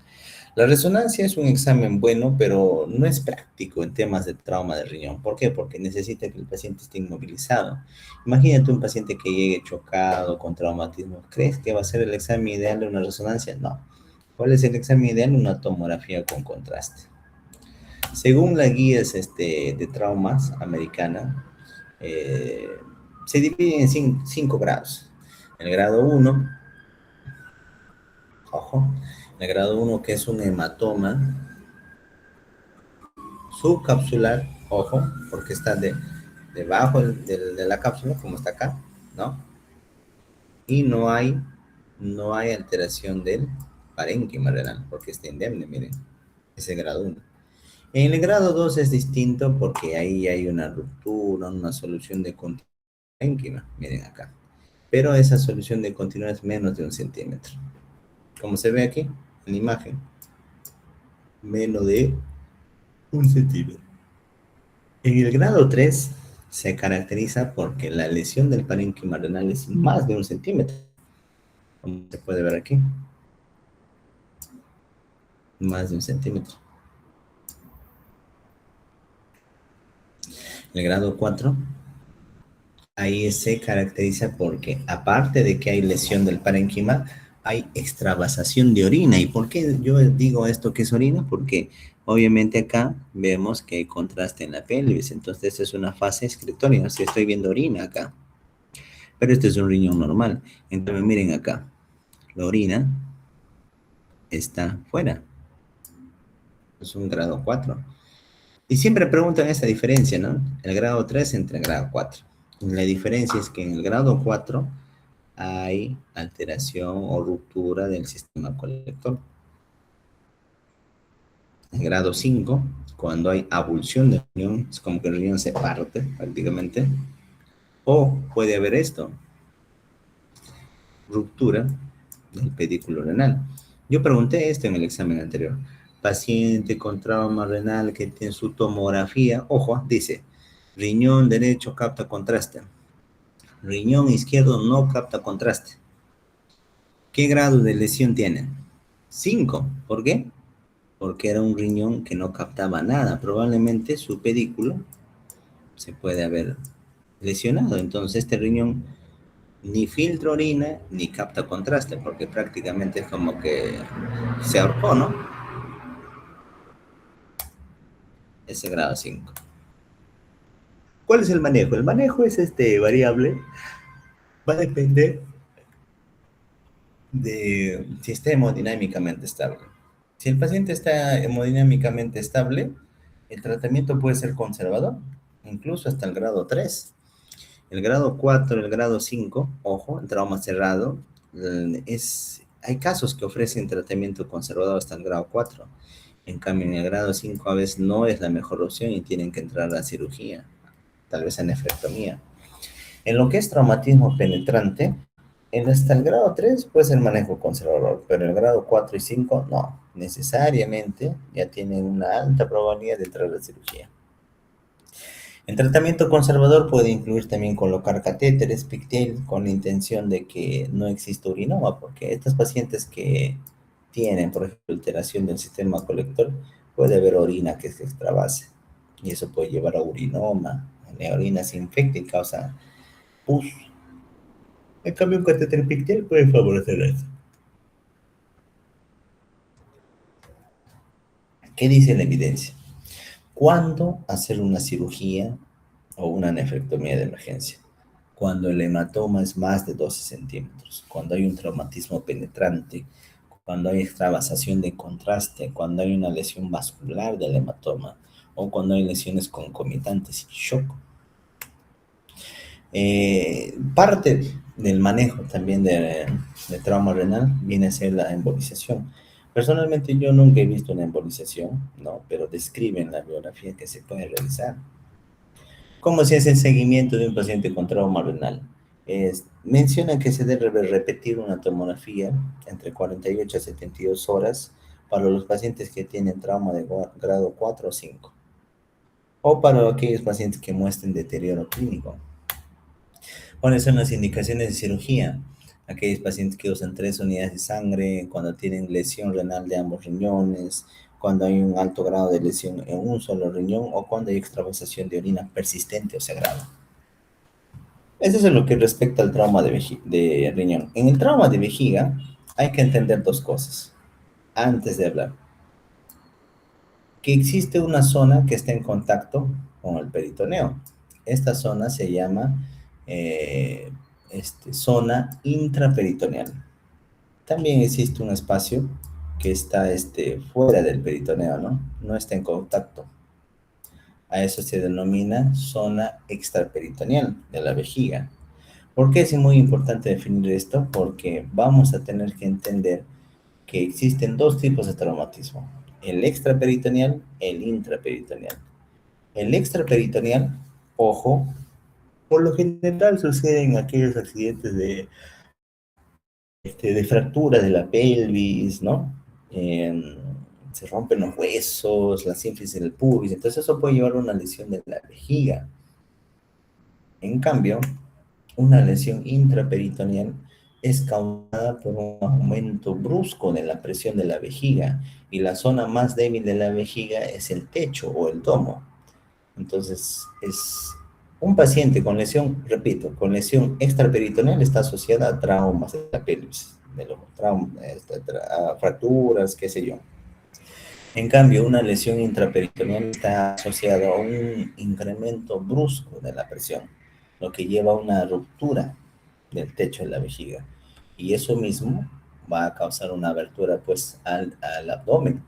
La resonancia es un examen bueno, pero no es práctico en temas de trauma de riñón. ¿Por qué? Porque necesita que el paciente esté inmovilizado. Imagínate un paciente que llegue chocado con traumatismo. ¿Crees que va a ser el examen ideal de una resonancia? No. ¿Cuál es el examen ideal? Una tomografía con contraste. Según la guía de traumas americana, se divide en 5 grados. El grado 1, ojo, el grado 1 que es un hematoma subcapsular, ojo, porque está debajo de la cápsula, como está acá, ¿no? Y no hay alteración del parénquima renal, porque está indemne, miren, es el grado 1. En el grado 2 es distinto porque ahí hay una ruptura, una solución de continuidad parénquima, miren acá. Pero esa solución de continuidad es menos de 1 centímetro. Como se ve aquí en la imagen, menos de 1 centímetro. En el grado 3 se caracteriza porque la lesión del parénquima renal es más de 1 centímetro. Como se puede ver aquí. Más de 1 centímetro. El grado 4, ahí se caracteriza porque, aparte de que hay lesión del parénquima, hay extravasación de orina. ¿Y por qué yo digo esto que es orina? Porque obviamente acá vemos que hay contraste en la pelvis. Entonces, esta es una fase excretoria. Si estoy viendo orina acá. Pero este es un riñón normal. Entonces, miren acá. La orina está fuera. Es un grado 4. Y siempre preguntan esa diferencia, ¿no? El grado 3 entre el grado 4. La diferencia es que en el grado 4 hay alteración o ruptura del sistema colector. En el grado 5, cuando hay abulsión del riñón, es como que el riñón se parte prácticamente. O puede haber esto, ruptura del pedículo renal. Yo pregunté esto en el examen anterior. Paciente con trauma renal que tiene su tomografía, ojo, dice, riñón derecho capta contraste, riñón izquierdo no capta contraste. ¿Qué grado de lesión tiene? 5. ¿Por qué? Porque era un riñón que no captaba nada. Probablemente su pedículo se puede haber lesionado. Entonces este riñón ni filtra orina ni capta contraste, porque prácticamente es como que se ahorcó, ¿no? Ese grado 5. ¿Cuál es el manejo? El manejo es variable, va a depender de si está hemodinámicamente estable. Si el paciente está hemodinámicamente estable, el tratamiento puede ser conservador, incluso hasta el grado 3. El grado 4, el grado 5, ojo, el trauma cerrado, hay casos que ofrecen tratamiento conservador hasta el grado 4. En cambio, en el grado 5 a veces no es la mejor opción y tienen que entrar a la cirugía, tal vez a nefrectomía. En lo que es traumatismo penetrante, hasta el grado 3 puede ser manejo conservador, pero el grado 4 y 5 no. Necesariamente ya tienen una alta probabilidad de entrar a la cirugía. El tratamiento conservador puede incluir también colocar catéteres, pigtail, con la intención de que no exista urinoma, porque estos pacientes que tienen, por ejemplo, alteración del sistema colector, puede haber orina que se extravase, y eso puede llevar a urinoma. La orina se infecta y causa pus. En cambio, un catéter pigtail puede favorecer eso. ¿Qué dice la evidencia? ¿Cuándo hacer una cirugía o una nefrectomía de emergencia? Cuando el hematoma es más de 12 centímetros, cuando hay un traumatismo penetrante, cuando hay extravasación de contraste, cuando hay una lesión vascular del hematoma o cuando hay lesiones concomitantes y shock. Parte del manejo también de trauma renal viene a ser la embolización. Personalmente yo nunca he visto una embolización, ¿no? Pero describen la biografía que se puede realizar. ¿Cómo se hace el seguimiento de un paciente con trauma renal? Mencionan que se debe repetir una tomografía entre 48 a 72 horas para los pacientes que tienen trauma de grado 4 o 5, o para aquellos pacientes que muestren deterioro clínico. ¿Cuáles son las indicaciones de cirugía? Aquellos pacientes que usan 3 unidades de sangre, cuando tienen lesión renal de ambos riñones, cuando hay un alto grado de lesión en un solo riñón o cuando hay extravasación de orina persistente o sagrada. Eso es lo que respecta al trauma de riñón. En el trauma de vejiga hay que entender dos cosas antes de hablar. Que existe una zona que está en contacto con el peritoneo. Esta zona se llama zona intraperitoneal. También existe un espacio que está fuera del peritoneo, ¿no? No está en contacto. A eso se denomina zona extraperitoneal de la vejiga. ¿Por qué es muy importante definir esto? Porque vamos a tener que entender que existen dos tipos de traumatismo, el extraperitoneal, el intraperitoneal. El extraperitoneal, ojo, por lo general suceden aquellos accidentes de fractura de la pelvis, ¿no? Se rompen los huesos, la sínfisis del pubis, entonces eso puede llevar a una lesión de la vejiga. En cambio, una lesión intraperitoneal es causada por un aumento brusco de la presión de la vejiga y la zona más débil de la vejiga es el techo o el domo. Entonces, es un paciente con lesión, repito, con lesión extraperitoneal está asociada a traumas de la pelvis, a fracturas, qué sé yo. En cambio, una lesión intraperitoneal está asociada a un incremento brusco de la presión, lo que lleva a una ruptura del techo de la vejiga. Y eso mismo va a causar una abertura pues al abdomen.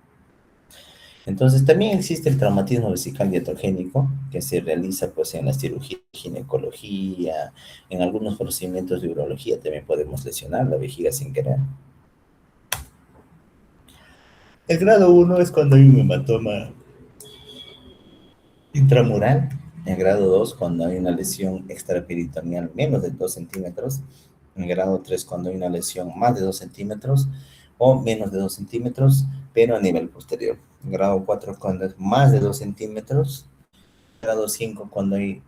Entonces también existe el traumatismo vesical iatrogénico que se realiza pues en la cirugía, ginecología, en algunos procedimientos de urología también podemos lesionar la vejiga sin querer. El grado 1 es cuando hay un hematoma intramural. El grado 2 cuando hay una lesión extraperitoneal menos de 2 centímetros. En grado 3 cuando hay una lesión más de 2 centímetros o menos de 2 centímetros, pero a nivel posterior. En grado 4 cuando es más de 2 centímetros. Grado 5 cuando hay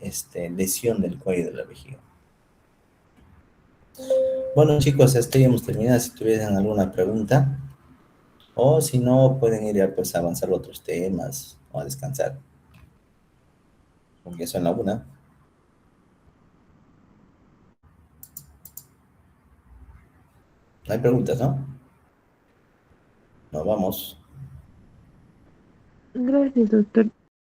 lesión del cuello de la vejiga. Bueno chicos, hasta ya hemos terminado. Si tuvieran alguna pregunta o si no, pueden ir a pues, avanzar otros temas o a descansar. Porque son la 1. No hay preguntas, ¿no? Nos vamos. Gracias, doctor.